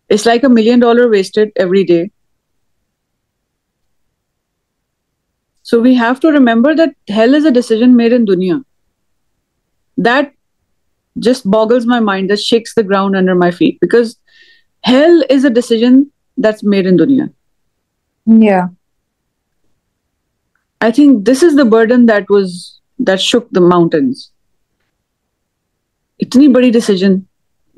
It's like $1 million wasted every day. So we have to remember that hell is a decision made in dunya. That just boggles my mind, that shakes the ground under my feet, because hell is a decision that's made in dunya. Yeah. I think this is the burden that shook the mountains. इतनी बड़ी decision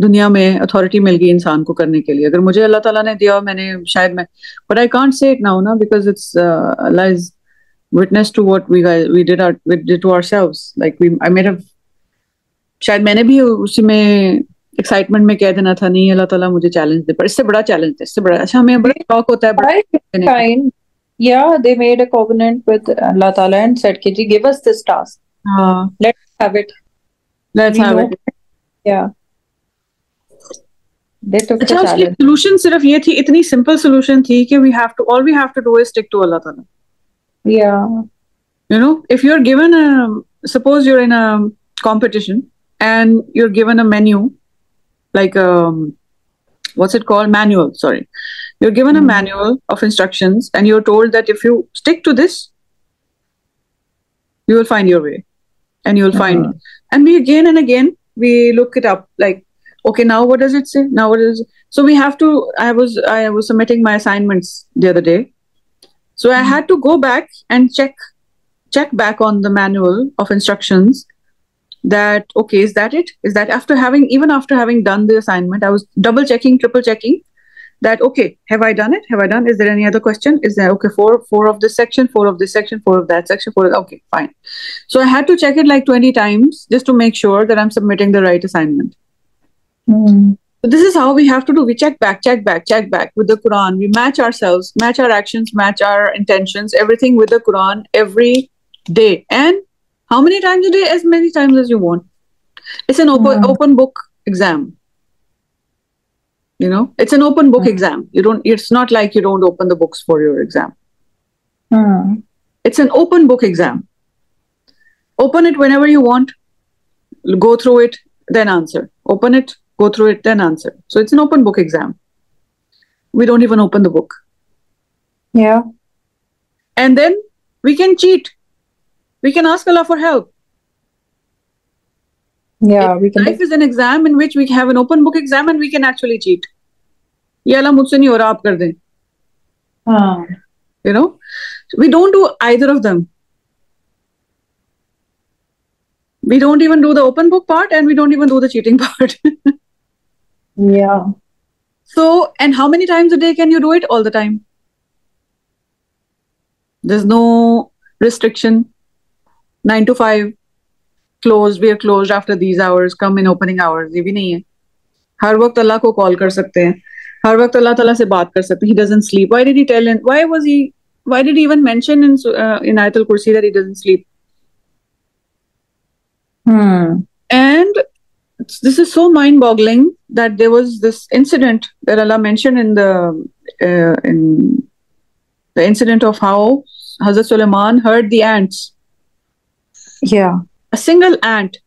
दुनिया में authority मिल गई इंसान को करने के लिए. अगर मुझे अल्लाह ताला ने दिया, मैंने शायद मैं, but I can't say it now, na, because it's Allah is witness to what we did to ourselves. Like I made a, शायद मैंने भी उसी में एक्साइटमेंट में कह देना था नहीं अल्लाह ताला मुझे चैलेंज दे, पर इससे बड़ा चैलेंज है, इससे बड़ा. अच्छा हमें बड़ा शौक होता है बड़ा. Yeah, they made a covenant with Allah Ta'ala and said, Kiji, give us this task. Let's have it. Let's have it. Yeah. They took the अच्छा उसकी challenge. solution सिर्फ ये थी, इतनी simple solution थी कि all we have to do is stick to Allah Ta'ala. Yeah. You know, if you're given suppose you're in a competition and you're given a menu, like what's it called? Manual, sorry. You're given a manual of instructions and you're told that if you stick to this, you will find your way and you'll find. And we again and again, we look it up, like Okay, now what does it say? Now what is? So we have to. I was submitting my assignments the other day, so I had to go back and check back on the manual of instructions. That okay, is that it? Is that after having done the assignment, I was double checking, triple checking that okay, have I done it? Have I done? Is there any other question? Is there okay, four of this section, four of this section, four of that section, okay, fine. So I had to check it like 20 times just to make sure that I'm submitting the right assignment. Mm. So this is how we have to do. We check back with the Quran. We match ourselves, match our actions, match our intentions, everything with the Quran every day. And how many times a day? As many times as you want. It's an open book exam. You know, it's an open book exam. It's not like you don't open the books for your exam. It's an open book exam. Open it whenever you want. Go through it, then answer. Open it, go through it, then answer. So it's an open book exam. We don't even open the book. Yeah. And then we can cheat. We can ask Allah for help. Yeah, we can. Life is an exam in which we have an open book exam and we can actually cheat. Ye Allah mujhse nahi ho raha, aap kar dein. You know, we don't do either of them. We don't even do the open book part and we don't even do the cheating part. Yeah. So, and how many times a day can you do it? All the time. There's no restriction. 9 to 5. Closed, we are closed after these hours, come in opening hours. ये भी नहीं है. हर वक्त अल्लाह को call कर सकते हैं. हर वक्त अल्लाह ताला से बात कर सकते हैं. He doesn't sleep. Why did he tell him? Why did he even mention in Ayatul Kursi that he doesn't sleep? And this is so mind-boggling that there was this incident that Allah mentioned in the incident of how Hazrat Sulaiman heard the ants. Yeah. A single ant,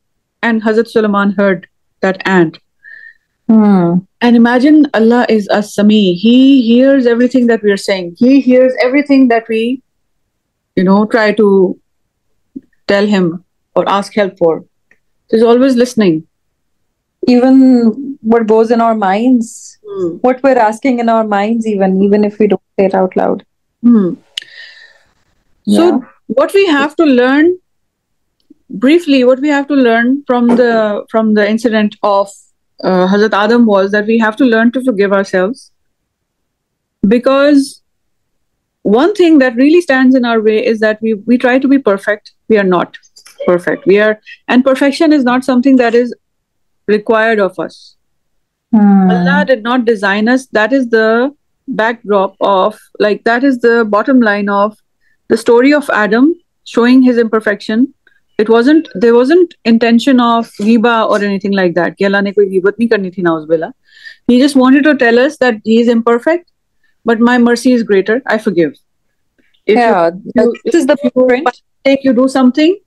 and Hazrat Sulaiman heard that ant. And imagine Allah is as-Sami. He hears everything that we are saying. He hears everything that we, try to tell him or ask help for. He's always listening. Even what goes in our minds, what we're asking in our minds, even if we don't say it out loud. So what we have to learn, briefly, what we have to learn from the incident of Hazrat Adam was that we have to learn to forgive ourselves. Because one thing that really stands in our way is that we try to be perfect. We are not perfect. And perfection is not something that is required of us. Allah did not design us. That is the backdrop of, that is the bottom line of the story of Adam, showing his imperfection. There wasn't intention of ghiba or anything like that. Ki Allah ne koi ghibat nahi karni thi nauz-billah. He just wanted to tell us that he is imperfect, but my mercy is greater. I forgive. This is the print. You do something,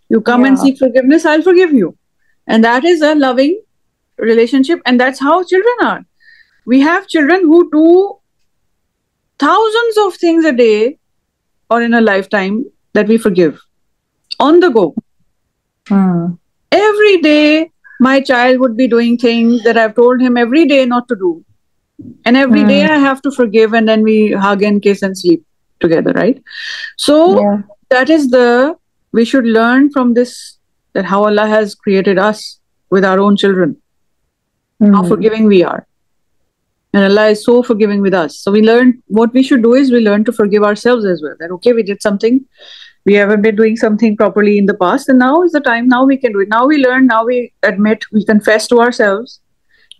you come and seek forgiveness, I'll forgive you. And that is a loving relationship, and that's how children are. We have children who do thousands of things a day or in a lifetime that we forgive. On the go. Every day, my child would be doing things that I've told him every day not to do. And every day I have to forgive, and then we hug and kiss and sleep together, right? So that is we should learn from this, that how Allah has created us with our own children. How forgiving we are. And Allah is so forgiving with us. So what we should do is we learn to forgive ourselves as well. That okay, we did something. We haven't been doing something properly in the past, and now is the time. Now we can do it. Now we learn. Now we admit. We confess to ourselves.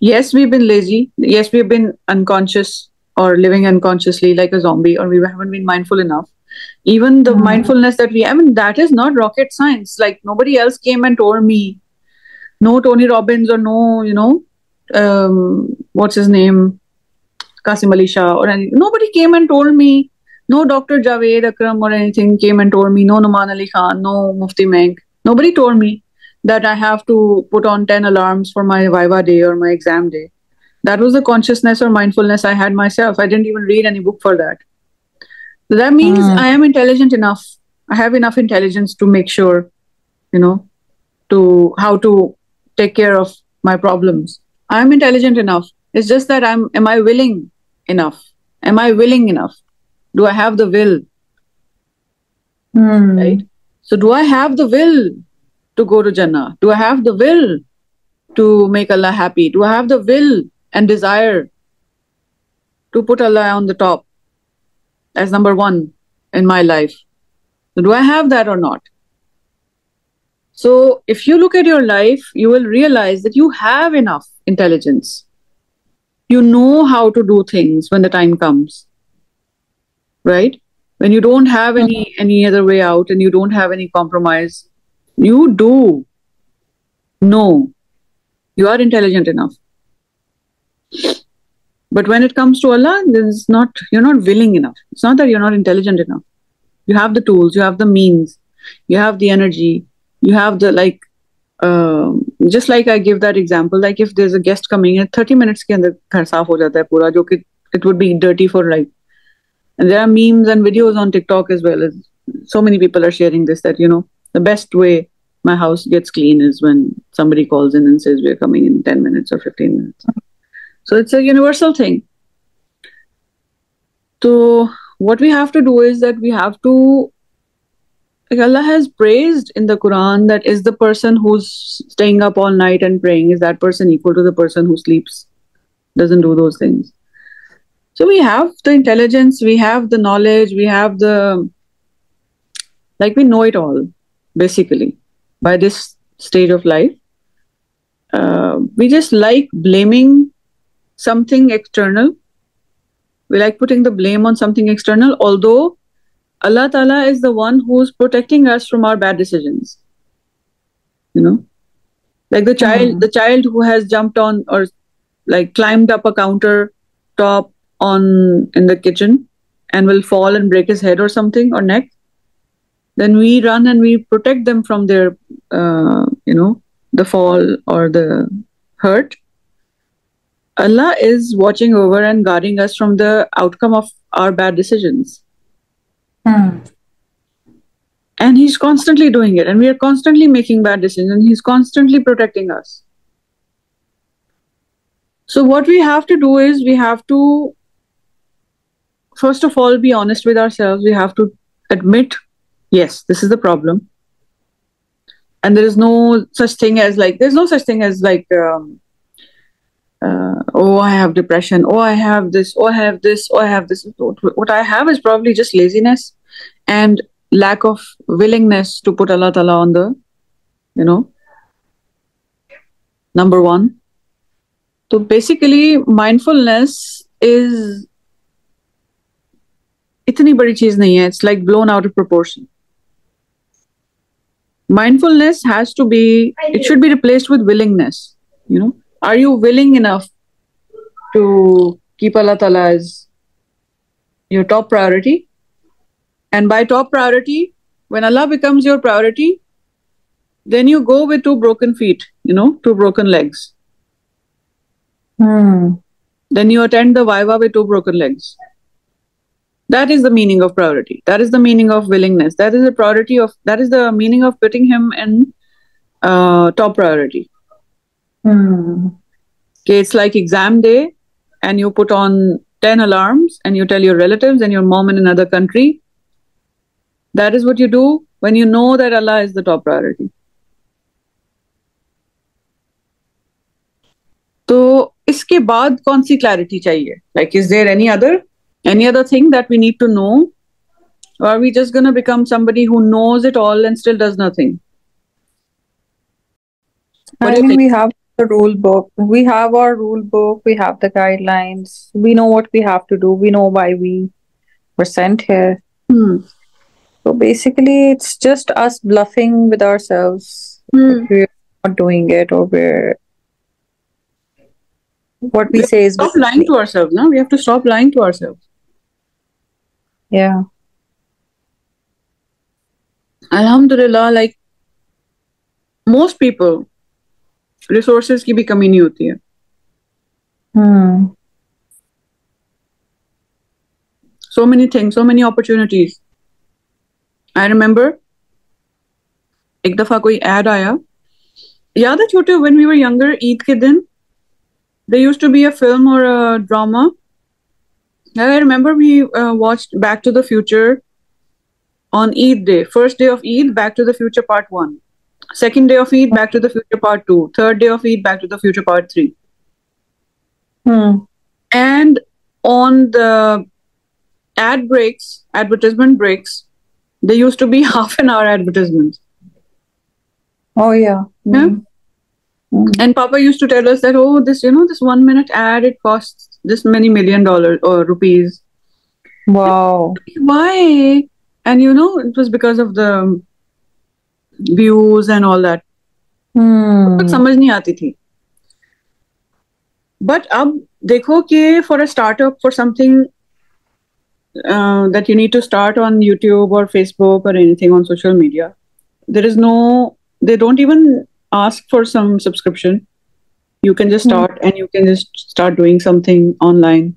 Yes, we've been lazy. Yes, we've been unconscious or living unconsciously like a zombie, or we haven't been mindful enough. Even the mindfulness that we have, that is not rocket science. Like nobody else came and told me. No Tony Robbins or no, what's his name, Qasim Ali Shah or anything. Nobody came and told me. No Dr. Javed Akram or anything came and told me. No Numan Ali Khan, no Mufti Menk. Nobody told me that I have to put on 10 alarms for my Viva day or my exam day. That was the consciousness or mindfulness I had myself. I didn't even read any book for that. So that means I am intelligent enough. I have enough intelligence to make sure, to how to take care of my problems. I'm intelligent enough. It's just that am I willing enough? Am I willing enough? Do I have the will? Right? So do I have the will to go to Jannah? Do I have the will to make Allah happy? Do I have the will and desire to put Allah on the top as number one in my life? So do I have that or not? So if you look at your life, you will realize that you have enough intelligence. You know how to do things when the time comes, right? When you don't have any other way out and you don't have any compromise, you do know you are intelligent enough. But when it comes to Allah, you're not willing enough. It's not that you're not intelligent enough. You have the tools, you have the means, you have the energy, you have the just like I give that example, like if there's a guest coming in 30 minutes ke andar ghar saaf ho jata hai pura, jo ki it would be dirty for like, and there are memes and videos on TikTok as well. As so many people are sharing this, that the best way my house gets clean is when somebody calls in and says we're coming in 10 minutes or 15 minutes. So it's a universal thing. So what we have to do is that we have to, like Allah has praised in the Quran, that is the person who's staying up all night and praying, is that person equal to the person who sleeps, doesn't do those things? So we have the intelligence, we have the knowledge, we have we know it all, basically, by this stage of life. We just like blaming something external. We like putting the blame on something external, although Allah Ta'ala is the one who's protecting us from our bad decisions. Like the child who has jumped on or like climbed up a counter top in the kitchen and will fall and break his head or something, or neck. Then we run and we protect them from their, the fall or the hurt. Allah is watching over and guarding us from the outcome of our bad decisions. And He's constantly doing it, and we are constantly making bad decisions, and He's constantly protecting us. So what we have to do is we have to, first of all, be honest with ourselves. We have to admit, yes, this is the problem. And there's no such thing as oh, I have depression, oh, I have this, oh, I have this, oh, I have this. What I have is probably just laziness and lack of willingness to put Allah Ta'ala on the, number one. So basically, mindfulness is itni badi cheez nahi hai. It's like blown out of proportion. Mindfulness it should be replaced with willingness. Are you willing enough to keep Allah Ta'ala as your top priority? And by top priority, when Allah becomes your priority, then you go with 2 broken feet, 2 broken legs. Then you attend the Viva with 2 broken legs. That is the meaning of priority. That is the meaning of willingness. That is the meaning of putting Him in top priority. Okay, it's like exam day, and you put on 10 alarms and you tell your relatives and your mom in another country. That is what you do when you know that Allah is the top priority. So, iske baad kaun si clarity chahiye? Like, is there any other thing that we need to know? Or are we just going to become somebody who knows it all and still does nothing? We have the rule book. We have our rule book. We have the guidelines. We know what we have to do. We know why we were sent here. So basically, it's just us bluffing with ourselves. If we're not doing it, or what we say is... Stop lying to ourselves, no? We have to stop lying to ourselves. Yeah. Alhamdulillah, like most people, resources की भी कमी नहीं होती है. So many things, so many opportunities. I remember एक दफा कोई ad आया, याद है छोटे, when we were younger, Eid के दिन there used to be a film or a drama. I remember we watched Back to the Future on Eid day. First day of Eid, Back to the Future Part 1. Second day of Eid, Back to the Future Part 2. Third day of Eid, Back to the Future Part 3. And on the advertisement breaks, there used to be half an hour advertisements. Oh yeah. Yeah? And Papa used to tell us that, oh, this 1 minute ad, it costs this many $1 million or rupees. Wow. Why? And it was because of the views and all that. कुछ समझ नहीं आती थी. But अब देखो कि for a startup, for something that you need to start on YouTube or Facebook or anything on social media, they don't even ask for some subscription. You can just start and you can just start doing something online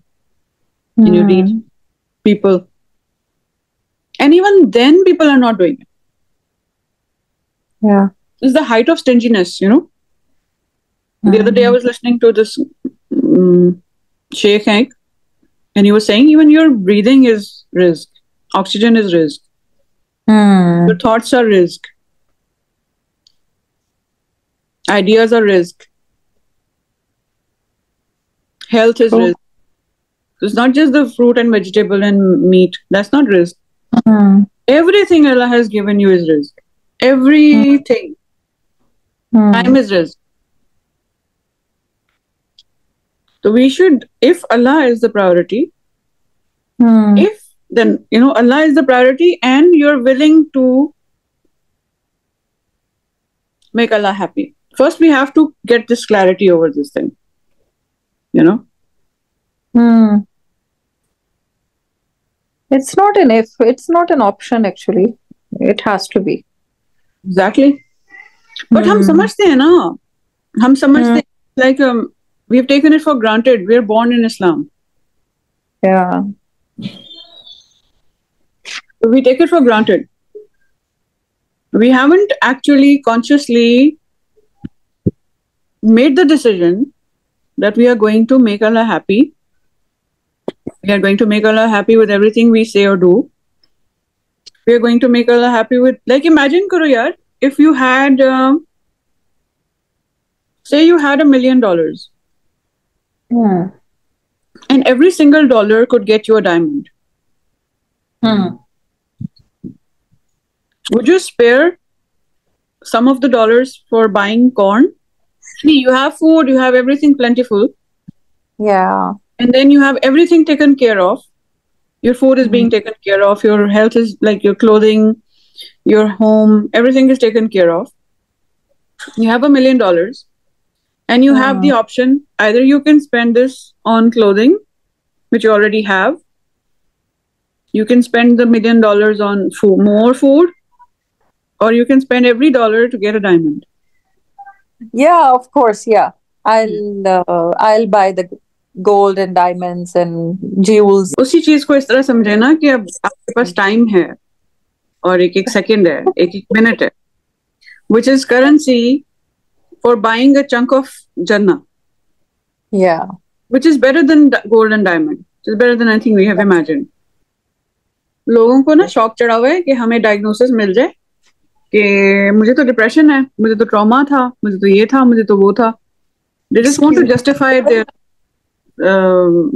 and you reach people. And even then, people are not doing it. Yeah. It's the height of stinginess, The other day I was listening to this Sheikh Hank, and he was saying even your breathing is risk. Oxygen is risk. Your thoughts are risk. Ideas are risk. Health is risk. It's not just the fruit and vegetable and meat. That's not risk. Everything Allah has given you is risk. Everything. Time is risk. So we should, if Allah is the priority, then Allah is the priority and you're willing to make Allah happy. First, we have to get this clarity over this thing. It's not an if, it's not an option actually. It has to be. Exactly. But हम समझते हैं ना, हम समझते हैं, like we have taken it for granted. We are born in Islam. Yeah. We take it for granted. We haven't actually consciously made the decision that we are going to make Allah happy. We are going to make Allah happy with everything we say or do. We are going to make Allah happy with, like, imagine karo yaar, if you had, say you had $1 million. And every single dollar could get you a diamond. Would you spare some of the dollars for buying corn? You have food, you have everything plentiful. Yeah. And then you have everything taken care of. Your food is being taken care of. Your health is, like, your clothing, your home, everything is taken care of. You have $1 million. And you have the option, either you can spend this on clothing, which you already have. You can spend the $1 million on more food, or you can spend every dollar to get a diamond. Yeah, of course. Yeah, I'll buy the gold and diamonds and jewels. उसी चीज को इस तरह समझे ना कि अब आपके पास टाइम है और एक सेकंड है, एक मिनट है, which is currency for buying a chunk of Jannah. Yeah. Which is better than gold and diamond. Which is better than anything we have imagined. लोगों को ना शौक चढ़ा हुआ है कि हमें डायग्नोसिस मिल जाए कि मुझे तो डिप्रेशन है, मुझे तो ट्रॉमा था, मुझे तो ये था, मुझे तो वो था. They just want to justify their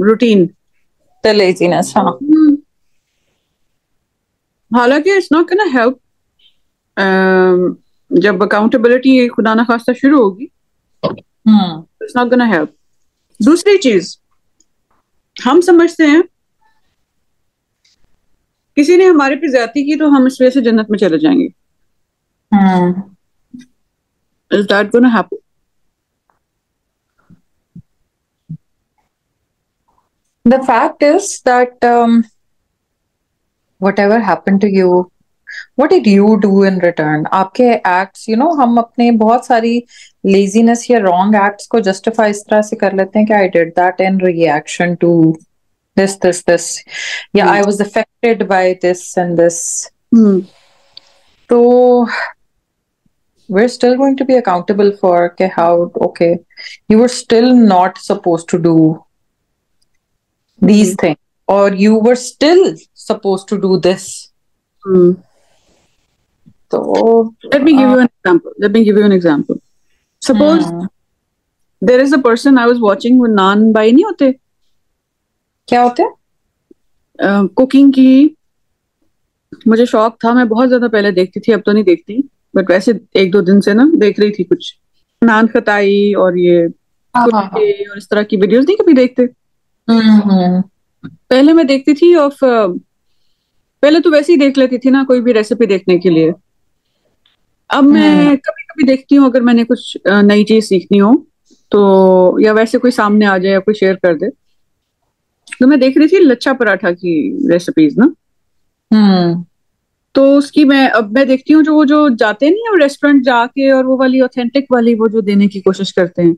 routine. The laziness, हाँ. हालांकि it's not gonna help. जब अकाउंटेबिलिटी खुदा ना खास्ता शुरू होगी, it's not gonna help. दूसरी चीज, हम समझते हैं किसी ने हमारे पे ज्यादती की तो हम इस वजह से जन्नत में चले जाएंगे. Is that gonna happen? The fact is that whatever happened to you, what did you do in return? आपके acts, हम अपने बहुत सारी laziness या wrong acts को justify इस तरह से कर लेते हैं कि I did that in reaction to this. Yeah, I was affected by this and this. So we're still going to be accountable for how, okay, you were still not supposed to do these things, or you were still supposed to do this. So let me give you an example. Suppose there is a person I was watching with naan bhai नहीं होते, क्या होते हैं? Cooking की मुझे शौक था, मैं बहुत ज्यादा पहले देखती थी, अब तो नहीं देखती, बट वैसे 1-2 दिन से ना देख रही थी कुछ नान खताई और ये कुल्चे और इस तरह की वीडियोस नहीं कभी देखते। पहले मैं देखती थी और पहले तो वैसे ही देख लेती थी ना कोई भी रेसिपी देखने के लिए। अब मैं कभी कभी देखती हूँ अगर मैंने कुछ नई चीज सीखनी हो तो, या वैसे कोई सामने आ जाए या कोई शेयर कर दे, तो मैं देख रही थी लच्छा पराठा की रेसिपीज ना। तो उसकी अब मैं देखती हूँ जो वो जो जाते नहीं है रेस्टोरेंट जाके और वो वाली ऑथेंटिक वाली वो जो देने की कोशिश करते हैं,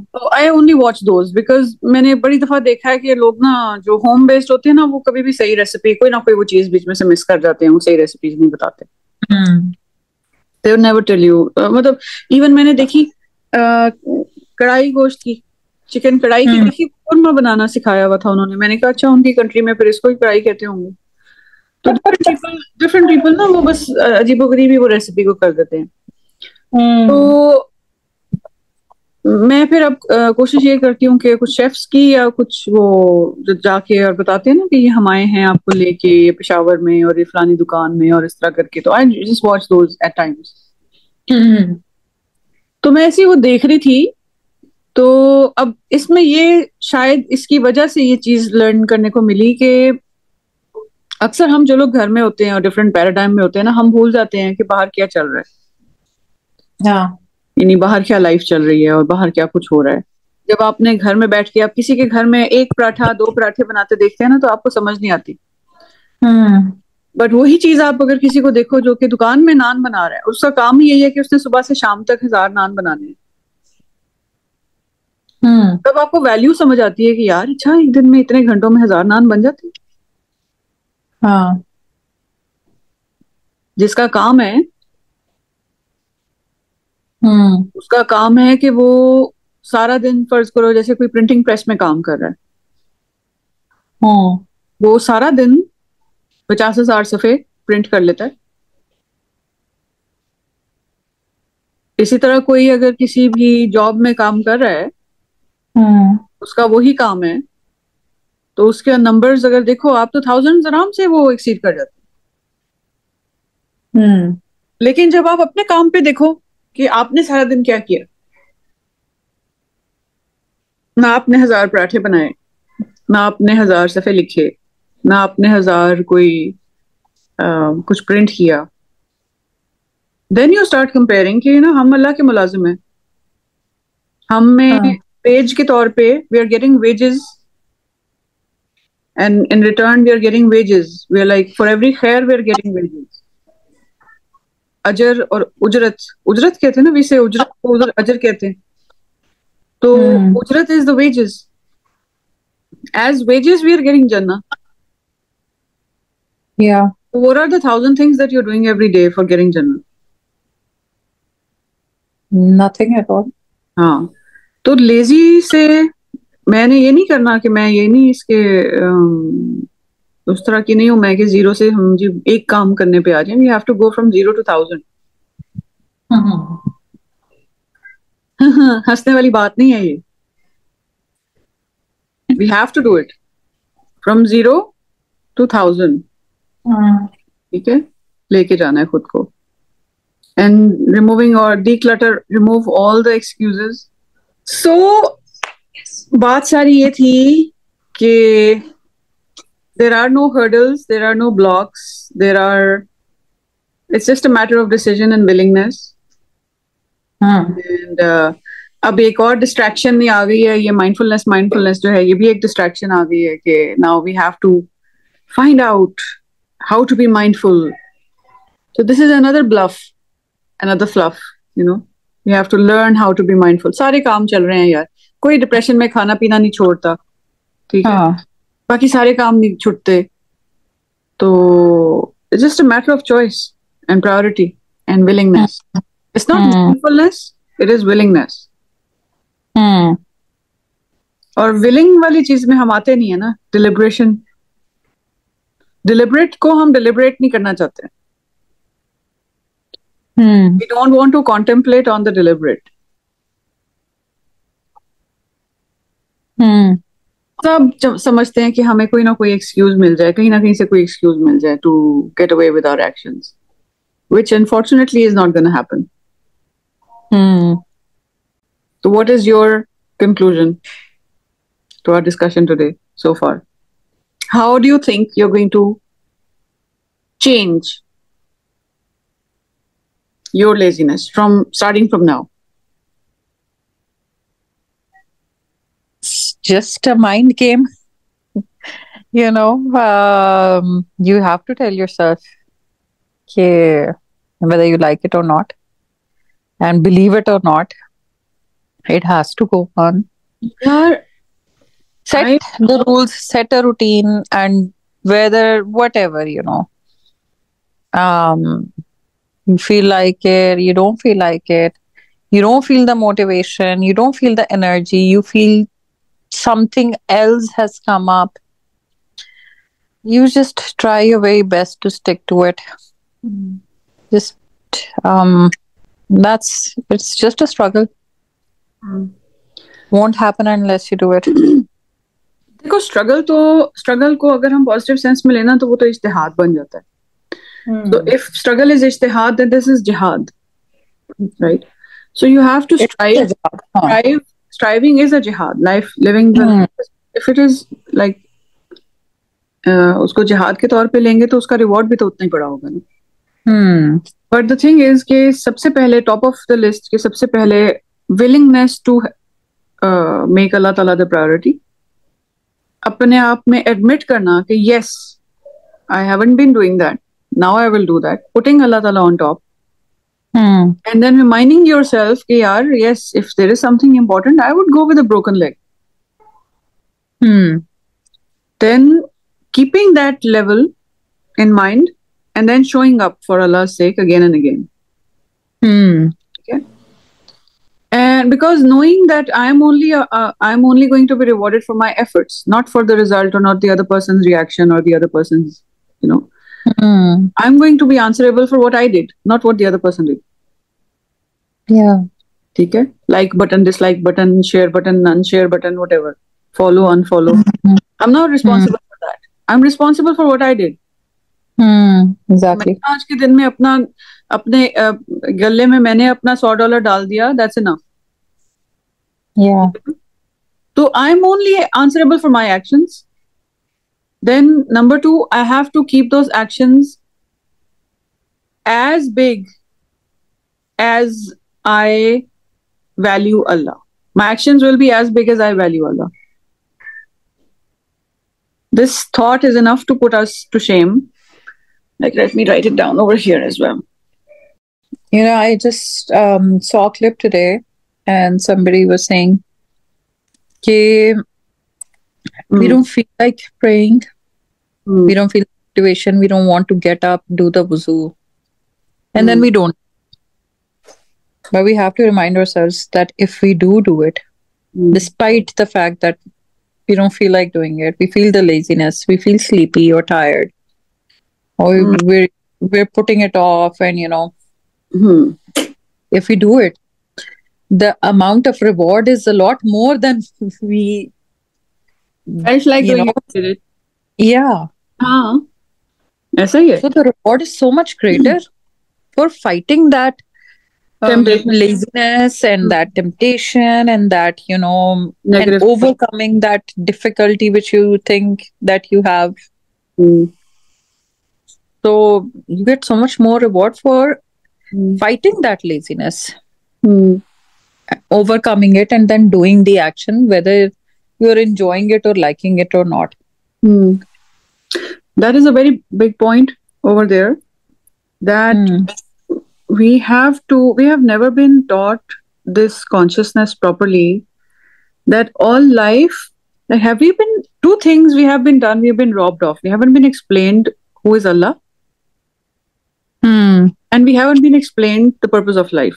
तो I only watch those because मैंने बड़ी दफा देखा है कि लोग ना जो होम बेस्ड होते हैं ना वो कभी भी सही रेसिपी कोई ना कोई वो चीज बीच में से मिस कर जाते हैं, वो सही रेसिपीज नहीं बताते। They will never tell you. मतलब इवन मैंने देखी कढ़ाई गोश्त की, चिकन कढ़ाई की देखी, कोरमा बनाना सिखाया हुआ था उन्होंने। मैंने कहा अच्छा उनकी कंट्री में फिर इसको ही कढ़ाई कहते होंगे। तो डिफरेंट पीपल ना वो बस अजीबोगरीब वो रेसिपी को कर देते हैं। तो मैं फिर अब कोशिश ये करती हूँ कि कुछ शेफ्स की या कुछ वो जो जाके और बताते हैं ना कि ये हम आए हैं आपको लेके ये पेशावर में और ये फलानी दुकान में और इस तरह करके, तो I just watch those eight times. तो मैं ऐसी वो देख रही थी। तो अब इसमें ये शायद इसकी वजह से ये चीज लर्न करने को मिली कि अक्सर हम जो लोग घर में होते हैं और डिफरेंट पैराडाइम में होते हैं ना, हम भूल जाते हैं कि बाहर क्या चल रहा है। हाँ, यानी बाहर क्या लाइफ चल रही है और बाहर क्या कुछ हो रहा है। जब आपने घर में बैठ के आप किसी के घर में 1 पराठा 2 पराठे बनाते देखते हैं ना तो आपको समझ नहीं आती। बट वही चीज आप अगर किसी को देखो जो कि दुकान में नान बना रहा है, उसका काम ही यही है कि उसने सुबह से शाम तक 1000 नान बनाने हैं। तब आपको वैल्यू समझ आती है कि यार अच्छा एक दिन में इतने घंटों में 1000 नान बन जाते हैं। हाँ, जिसका काम है उसका काम है कि वो सारा दिन, फर्ज करो जैसे कोई प्रिंटिंग प्रेस में काम कर रहा है, वो सारा दिन 50,000 सफ़े प्रिंट कर लेता है। इसी तरह कोई अगर किसी भी जॉब में काम कर रहा है, उसका वही काम है, तो उसके नंबर्स अगर देखो आप तो थाउजेंड्स आराम से वो एक्सीड कर जाते हैं। लेकिन जब आप अपने काम पे देखो कि आपने सारा दिन क्या किया, ना आपने 1000 पराठे बनाए, ना आपने 1000 सफ़े लिखे, ना आपने 1000 कोई कुछ प्रिंट किया, देन यू स्टार्ट कंपेयरिंग कि ना हम अल्लाह के मुलाजिम हैं। हमें पेज के तौर पे we are getting wages and in return we are getting wages, we are like for every खैर वी आर गेटिंग वेजेस। अजर और उजरत, उजरत कहते हैं ना, वैसे उजरत को उधर अजर कहते हैं। तो उजरत is the wages, as wages we are getting जन्नत। Yeah. So what are the 1000 things that you're doing every day for getting Jannah? Nothing at all. हाँ, तो लेजी से मैंने ये नहीं करना कि मैं ये नहीं इसके उस तरह की नहीं हूं मैं कि जीरो से हम जी एक काम करने पे आ जाए। We have to go from 0 to 1000। हंसने वाली बात नहीं है ये। We have to do it from 0 to 1000। ठीक है, लेके जाना है खुद को। एंड रिमूविंग और declutter, remove all the excuses. So बात सारी ये थी कि there are no hurdles, there are no blocks, it's just a matter of decision and willingness. And अब एक और डिस्ट्रैक्शन नहीं आ गई है, ये माइंडफुलनेस जो है ये भी एक डिस्ट्रैक्शन आ गई है कि now we have to find out how to be mindful. So this is another bluff, another fluff, you know. You have to learn how to be mindful. सारे काम चल रहे हैं यार, कोई डिप्रेशन में खाना पीना नहीं छोड़ता, ठीक है, बाकी सारे काम नहीं छूटते। तो it's just a matter of choice and priority and willingness. It's not mindfulness, It is willingness. और willing वाली चीज में हम आते नहीं है ना. Deliberation. Deliberate को हम deliberate नहीं करना चाहते. We don't want to contemplate on the deliberate. सब समझते हैं कि हमें कोई ना कोई एक्सक्यूज मिल जाए, कहीं ना कहीं से कोई एक्सक्यूज मिल जाए to get away with our actions, which unfortunately is not going to happen. So what is your conclusion to our discussion today so far? How do you think you're going to change your laziness starting from now? It's just a mind game. You know, you have to tell yourself whether you like it or not, and believe it or not, it has to go on. Yeah. Set the rules, set a routine, and whatever, you feel like it, you don't feel like it, you don't feel the motivation, you don't feel the energy, you feel something else has come up, you just try your very best to stick to it. Just it's just a struggle. Won't happen unless you do it. देखो, struggle को अगर हम positive sense में लेना तो वो तो इज्तिहाद बन जाता है. So if struggle is ijtihad, then this is jihad, right? So you have to strive. Striving is a jihad. Living the life. If it is like उसको जिहाद के तौर पे लेंगे तो उसका रिवॉर्ड भी तो उतना ही बड़ा होगा ना. But the thing is कि सबसे पहले टॉप ऑफ द लिस्ट के सबसे पहले willingness to make Allah Ta'ala the priority. अपने आप में admit करना कि yes, I haven't been doing that. Now I will do that. Putting Allah Ta'ala on top. And then reminding yourself कि यार, yes, if there is something important, I would go with a broken leg. Then keeping that level in mind and then showing up for Allah's sake again and again. Okay. And because knowing that I'm only going to be rewarded for my efforts, not for the result or not the other person's reaction or the other person's, I'm going to be answerable for what I did, not what the other person did. Yeah. Okay? Like button, dislike button, share button, unshare button, whatever. Follow, unfollow. I'm not responsible for that. I'm responsible for what I did. Exactly. आज के दिन में अपने गले में मैंने अपना $100 डाल दिया. That's enough. Yeah. So I'm only answerable for my actions. Then number 2, I have to keep those actions as big as I value Allah. My actions will be as big as I value Allah. This thought is enough to put us to shame. Like, let me write it down over here as well. I just saw a clip today and somebody was saying we don't feel like praying. We don't feel motivation. We don't want to get up, do the wuzu. And then we don't. But we have to remind ourselves that if we do it, despite the fact that we don't feel like doing it, we feel the laziness, we feel sleepy or tired, or we're putting it off, and if we do it, the amount of reward is a lot more than we felt like doing it. Yeah. ऐसा ही है. So the reward is so much greater for fighting that laziness and that temptation and that negative, and overcoming that difficulty which you think that you have. So you get so much more reward for fighting that laziness, overcoming it, and then doing the action, whether you're enjoying it or liking it or not. That is a very big point over there, that we have never been taught this consciousness properly, that all life, two things we have been robbed of. We haven't been explained who is Allah, and we haven't been explained the purpose of life.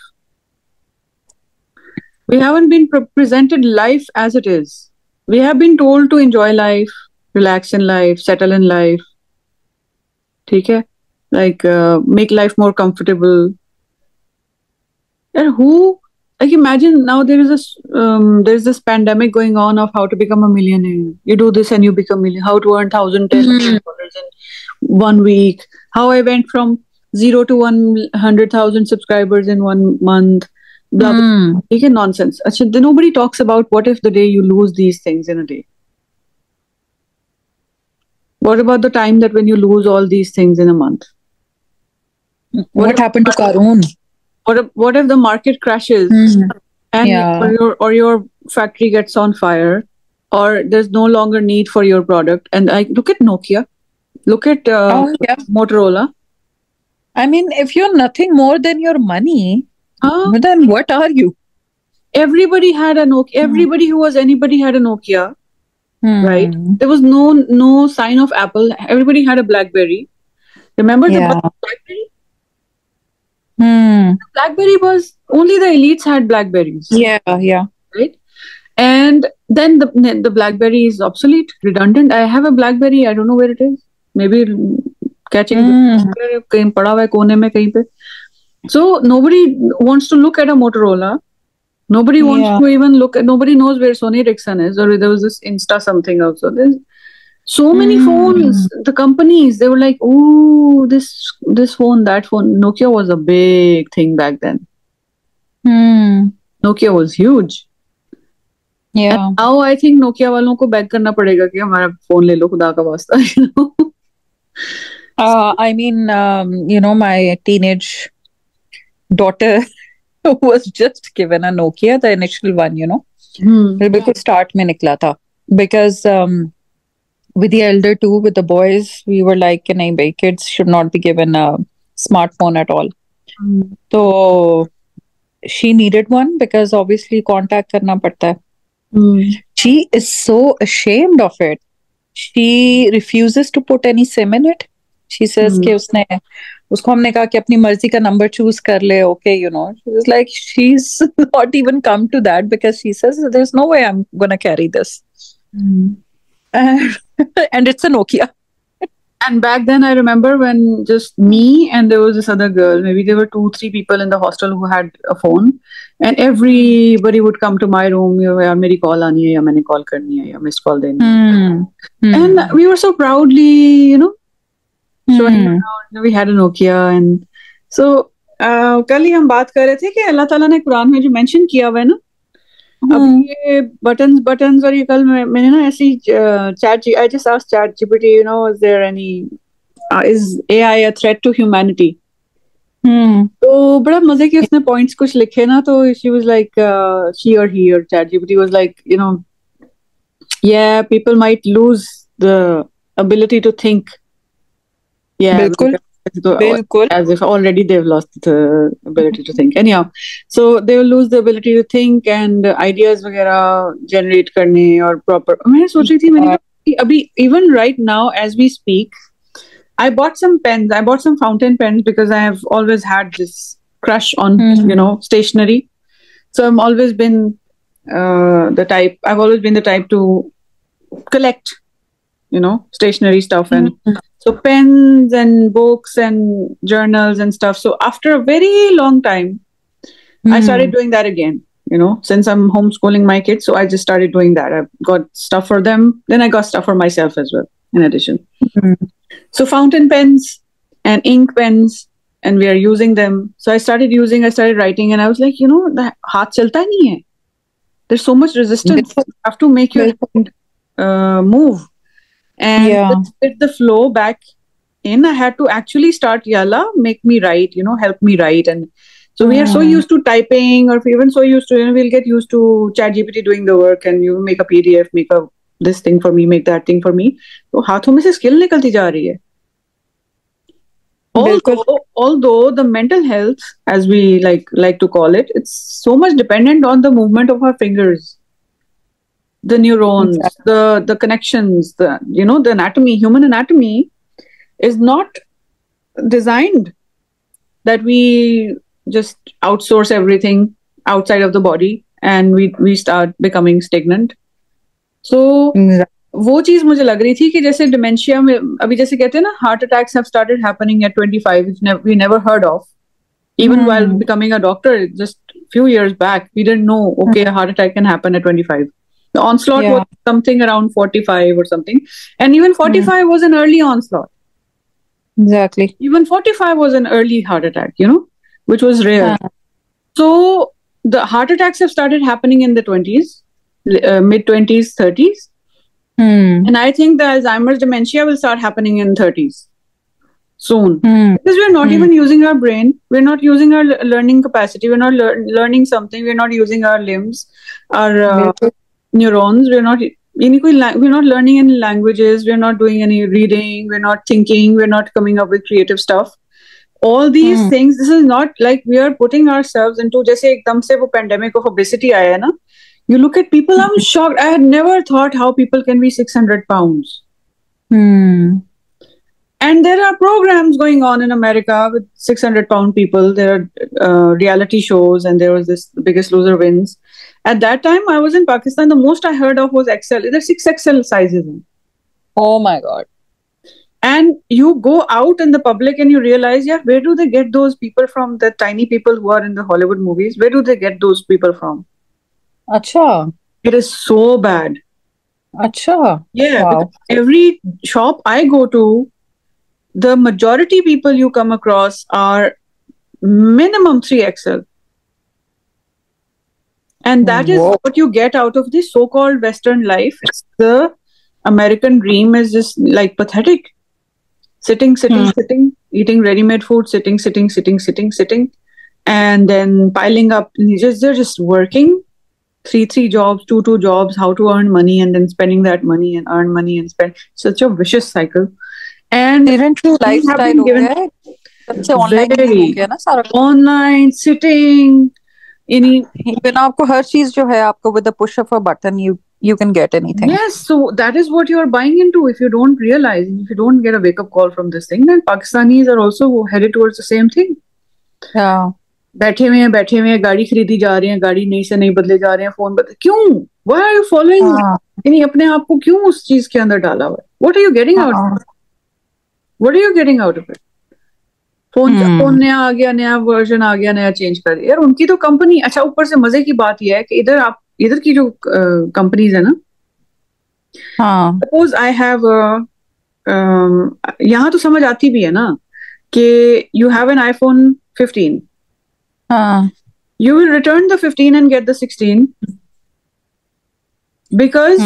We haven't been presented life as it is. We have been told to enjoy life, relax in life, settle in life. ठीक है? Like make life more comfortable. And who, like, imagine now there's this pandemic going on of how to become a millionaire. You do this and you become a millionaire. How to earn $1,010 in 1 week. How I went from 0 to 100,000 subscribers in 1 month. Blah blah. Okay, nonsense. Achha, nobody talks about what if the day you lose these things in a day. What about the time that when you lose all these things in a month? What happened to Karun? What if the market crashes and or your factory gets on fire, or there's no longer need for your product? And I look at Nokia, look at Motorola. I mean, if you're nothing more than your money, then what are you? Everybody had a Nokia. Everybody who was anybody had a Nokia, right? There was no sign of Apple. Everybody had a BlackBerry. Remember the BlackBerry? BlackBerry was only the elites had Blackberries. Yeah. Right? And then the BlackBerry is obsolete, redundant. I have a BlackBerry. I don't know where it is. Maybe catching kahin pada hua hai kone mein kahin pe. So nobody wants to look at a Motorola. Nobody wants to even look at. Nobody knows where Sony Ericsson is, or there was this Insta something also. There's so many phones. The companies, they were like, "Oh, this phone, that phone." Nokia was a big thing back then. Nokia was huge. Yeah. And now I think Nokia वालों को beg करना पड़ेगा कि हमारा phone ले लो खुदा का वास्ता. I mean, my teenage daughter was just given a Nokia, the initial one, बिल्कुल start में निकला था. Because with the elder two, with the boys, we were like, nahin bhai, kids should not be given a smartphone at all. So she needed one because obviously contact karna padta hai. She is so ashamed of it. She refuses to put any SIM in it. She says कि उसको हमने कहा कि अपनी मर्जी का number choose कर ले, okay, She was like, she's not even come to that because she says there's no way I'm gonna carry this. And it's a Nokia. And back then, I remember when just me and there was this other girl, maybe there were 2-3 people in the hostel who had a phone, and everybody would come to my room. यार मेरी call आनी है या मैंने call करनी है या missed call देनी है. And we were so proudly, showing around. We had a Nokia, and so कल ही हम बात कर रहे थे कि अल्लाह ताला ने कुरान में जो mention किया हुआ है ना, अब ये buttons और ये कल मैंने ना ऐसी I just asked ChatGPT, is there any is AI a threat to humanity? तो बड़ा मजे के उसने points कुछ लिखे ना, तो she was like she or he or ChatGPT was like, yeah, people might lose the ability to think. Yeah, बिल्कुल. As if already they've lost the ability to think. Anyhow, so they will lose the ability to think and ideas वगैरह generate करने और proper. मैं सोच रही थी मैंने कहा अभी even right now as we speak, I bought some pens. I bought some fountain pens because I have always had this crush on stationery. So I've always been I've always been the type to collect, stationery stuff and. So pens and books and journals and stuff. So after a very long time, I started doing that again, since I'm homeschooling my kids. So I just started doing that. I got stuff for them. Then I got stuff for myself as well, in addition. So fountain pens and ink pens, and we are using them. So I started writing, and I was like, the haath chalta nahi hai. There's so much resistance. You have to make your hand move. And with the flow back in, I had to actually start, Yalla, make me write, help me write. And so we are so used to typing, or even so used to, we'll get used to ChatGPT doing the work, and you make a PDF, make this thing for me, make that thing for me. So haathon mein se skill nikalti ja rahi hai. Although the mental health, as we like to call it, it's so much dependent on the movement of our fingers. The neurons, the connections, the anatomy, human anatomy is not designed that we just outsource everything outside of the body and we start becoming stagnant. So वो चीज मुझे लग रही थी कि जैसे dementia में अभी जैसे कहते हैं ना, heart attacks have started happening at 25, we never heard of. Even while becoming a doctor, just few years back, we didn't know, okay, a heart attack can happen at 25. The onslaught was something around 45 or something. And even 45 was an early onslaught. Exactly. Even 45 was an early heart attack, which was rare. So the heart attacks have started happening in the 20s, mid-20s, 30s. And I think the Alzheimer's dementia will start happening in 30s. Soon. Because we're not even using our brain, we're not using our learning capacity, we're not learning something, we're not using our limbs, our neurons, we're not learning any languages, we're not doing any reading, we're not thinking, we're not coming up with creative stuff. All these things, this is not like we are putting ourselves into, jaise ekdam se wo pandemic of obesity aaya hai na, you look at people, I'm shocked. I had never thought how people can be 600 pounds. And there are programs going on in America with 600-pound people. There are reality shows, and there was this The Biggest Loser Wins. At that time, I was in Pakistan. The most I heard of was XL. There are 6XL sizes. Oh my God. And you go out in the public and you realize, yeah, where do they get those people from? The tiny people who are in the Hollywood movies. Where do they get those people from? Acha. It is so bad. Acha. Yeah. Wow. Every shop I go to, the majority people you come across are minimum 3XL. And that is what you get out of this so-called Western life. It's the American dream is just like pathetic. Sitting, eating ready-made food, sitting, and then piling up. They're just working. Three jobs, two jobs, how to earn money, and then spending that money and earn money and spend. Such a vicious cycle. And lifestyle online sitting, बिना आपको हर चीज जो है आपको with the push of a button you can get anything. Yes, so that is what you are buying into. If you don't realize, if you don't get a wake up call from this thing, then Pakistanis are also headed towards the same thing. Yeah. बैठे हुए हैं, गाड़ी खरीदी जा रही है, गाड़ी नई से नहीं बदले जा रहे हैं, फोन बदले, क्यों? Why are you following? यानी अपने आप को क्यों उस चीज के अंदर डाला हुआ है? What are you getting out of it? What are you getting out of it? Phone नया आ गया, नया वर्जन आ गया, नया चेंज कर दिया यार। उनकी तो कंपनी, अच्छा ऊपर से मजे की बात यह है कि इधर की जो कंपनीज है ना, सपोज आई हैव, यहाँ तो समझ आती भी है ना कि you have an iPhone 15, you will return the 15 and get the 16 because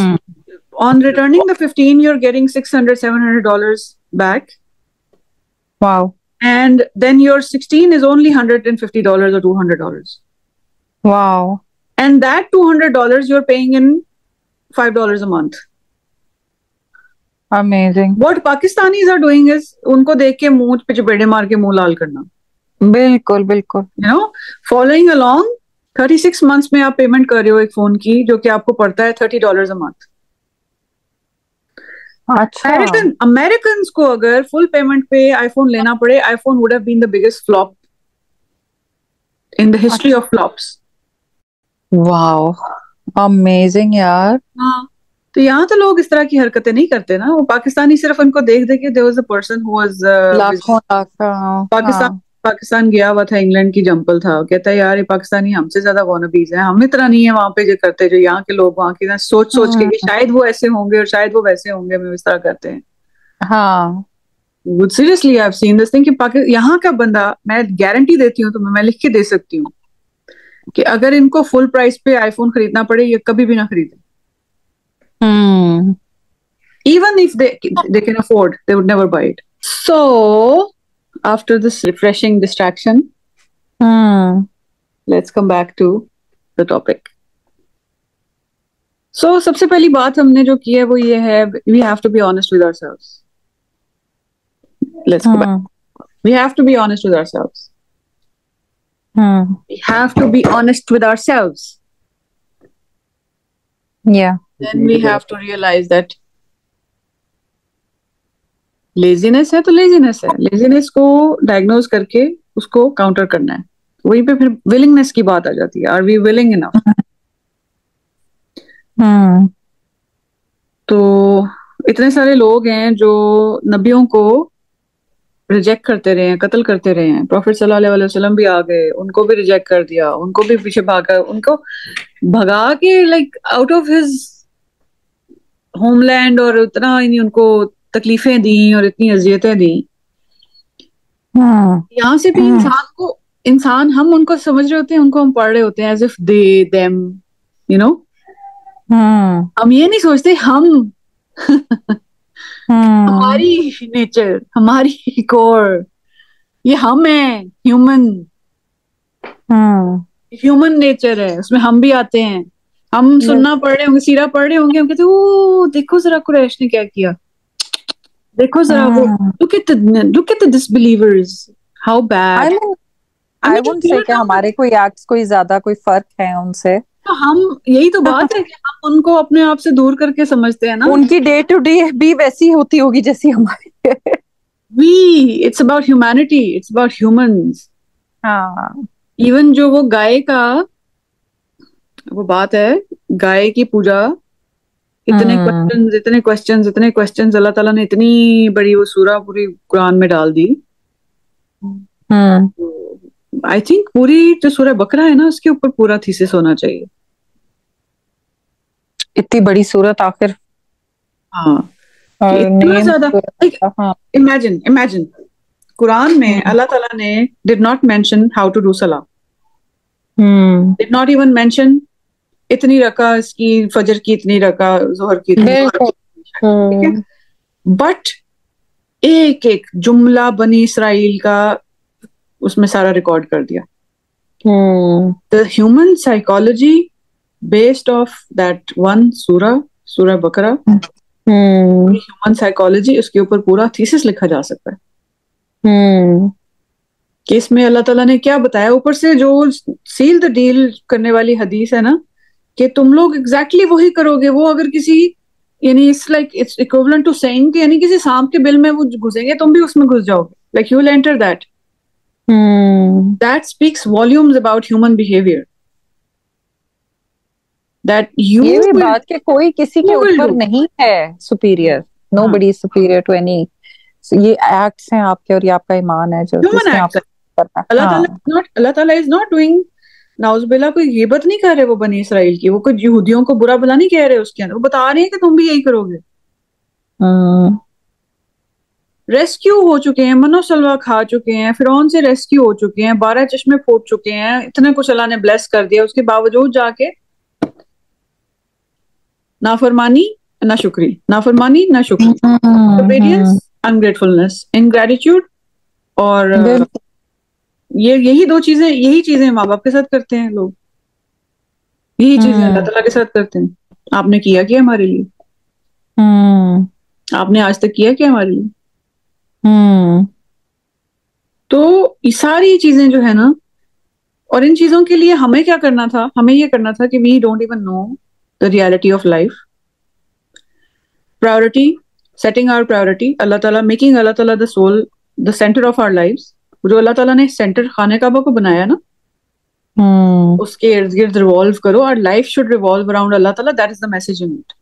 on returning the 15 you're getting $600-700 back. Wow. And then your 16 is only $150 or $200. Wow. And that $200 you're paying in $5 a month. Amazing. What Pakistanis are doing is उनको देख के मुंह पे चपेड़े मार के मुंह लाल करना। बिल्कुल बिल्कुल। Following along, 36 months में आप पेमेंट कर रहे हो एक फोन की जो कि आपको पड़ता है $30 a month. अच्छा। Americans को अगर फुल पेमेंट पे आईफोन लेना पड़े, iPhone would have been the biggest flop in the history of flops. Wow, amazing यार। हाँ, तो यहाँ तो लोग इस तरह की हरकतें नहीं करते ना। वो पाकिस्तानी सिर्फ उनको देख के there was a person who was Pakistan गया हुआ था, इंग्लैंड की जंपल था, कहता है यार ये पाकिस्तानी हमसे ज्यादा वॉनबीज हैं, हम इतना नहीं है वहां पे जो करते जो यहाँ के लोग वहां की सोच के कि शायद वो ऐसे होंगे और शायद वो वैसे होंगे, मैं इस तरह करते हैं। हाँ, seriously I have seen this thing कि यहाँ का बंदा, मैं गारंटी देती हूँ, तो मैं लिख के दे सकती हूँ कि अगर इनको फुल प्राइस पे आईफोन खरीदना पड़े, ये कभी भी ना खरीदे। Even if they can afford, they would never buy it. So after this refreshing distraction, let's come back to the topic. So सबसे पहली बात हमने जो की है वो ये है, we have to be honest with ourselves. Let's go back. We have to be honest with ourselves. We have to be honest with ourselves. Yeah. Then we have to realize that laziness है तो laziness है, laziness को diagnose करके उसको counter करना है। वहीं पे फिर विलिंगनेस की बात आ जाती है, आर वी विलिंग इनफ? हम्म तो इतने सारे लोग हैं जो नबियों को रिजेक्ट करते रहे हैं, कत्ल करते रहे हैं। प्रॉफिट सल्लल्लाहु अलैहि वसल्लम भी आ गए, उनको भी रिजेक्ट कर दिया, उनको भी पीछे भागा, उनको भगा के like out of his homeland, और उतना ही उनको तकलीफें दी और इतनी अजियतें दी। हम्म यहाँ से भी इंसान को, इंसान हम उनको समझ रहे होते हैं, उनको हम पढ़ रहे होते हैं as if they them, you know. Hmm हम ये नहीं सोचते हम हम्म हमारी नेचर, हमारी कोर, ये हम है, ह्यूमन, हम्म ह्यूमन नेचर है, उसमें हम भी आते हैं। हम सुनना पढ़ रहे होंगे, सीरा पढ़ रहे होंगे, हम कहते ओ देखो जरा कुरैश ने क्या किया, देखो जरा वो, hmm look at the disbelievers, how I bad. Mean I I mean wouldn't say कि हमारे कोई एक्ट्स कोई ज्यादा कोई फर्क है उनसे। तो हम, यही तो बात है कि हम उनको अपने आप से दूर करके समझते हैं ना। उनकी डे टू डे भी वैसी होती होगी जैसी हमारी है। We, it's about humanity, it's about humans. हाँ इवन जो वो गाय का, वो बात है, गाय की पूजा, हम्म इतने क्वेश्चंस, इतने क्वेश्चंस, अल्लाह ताला ने इतनी बड़ी वो सूरा पूरी कुरान में डाल दी। हम्म आई थिंक पूरी जो सूरह बकरा है ना, उसके ऊपर पूरा थीसिस होना चाहिए। इतनी बड़ी सूरत आखिर, हाँ, कि और इतना मेन। ज्यादा, लाइक हाँ इमेजिन, इमेजिन कुरान में हम्म अल्लाह ताला ने did not mention how to do सलाह, hmm did not even mention इतनी रका इसकी, फजर की इतनी रका, जोहर की इतनी, बिल्कुल ठीक है। हम्म बट एक एक जुमला बनी इसराइल का उसमें सारा रिकॉर्ड कर दिया। Hmm the human psychology based of that one सूरा, सूरा बकरा, हम्म ह्यूमन साइकोलॉजी, उसके ऊपर पूरा थीसिस लिखा जा सकता है हम्म कि इसमें अल्लाह ताला ने क्या बताया। ऊपर से जो सील द डील करने वाली हदीस है ना, कि तुम लोग एग्जैक्टली exactly वही करोगे। वो अगर किसी, यानी it's like it's equivalent to saying कि यानी किसी सांप के बिल में वो घुसेंगे, तुम भी उसमें घुस जाओगे, like you will enter that. Hmm that speaks volumes about human behaviour, that ये भी विल, बात कि कोई किसी के यू विल ऊपर डू। नहीं है सुपीरियर, नो हाँ, buddy is superior to any. ये एक्ट्स हैं आपके और ये आपका ईमान है जो ह्यूमन जिसने एक्ट्स है। आपको करना है। अल्लाह ताला हाँ इज नॉट, अल्लाह ताला इज नॉट डूइंग, नाउजुबिल्ला कोई गिबत नहीं कर रहे वो बनी इसराइल की, वो कोई यहूदियों को बुरा भला नहीं कह रहे उसके अंदर, वो बता रहे हैं कि तुम भी यही करोगे। हम्म रेस्क्यू हो चुके हैं, मनो सलवा खा चुके हैं, फिरौन से रेस्क्यू हो चुके हैं, 12 चश्मे फूट चुके हैं, इतने कुछ अल्लाह ने ब्लेस कर दिया, उसके बावजूद जाके नाफरमानी, ना शुक्री, नाफरमानी ना शुक्री, हम्म डिसोबीडियंस, अनग्रेटफुलनेस, इनग्रेटिट्यूड। और बिल्कुल ये यही चीजें माँ बाप के साथ करते हैं लोग, यही चीजें अल्लाह हम्म ताला के साथ करते हैं। आपने किया क्या हमारे लिए? हम्म आपने आज तक किया क्या हमारे लिए? हम्म तो ये सारी चीजें जो है ना, और इन चीजों के लिए हमें क्या करना था, हमें ये करना था कि we don't even know the reality of life. Priority, setting our priority, Allah ताला, मेकिंग अल्लाह ताला the soul, the center of our lives. जो अल्लाह ताला ने सेंटर खाने काबा को बनाया ना, हम्म उसके इर्द गिर्द रिवॉल्व करो, और लाइफ शुड रिवॉल्व अराउंड अल्लाह ताला, that is the message in it.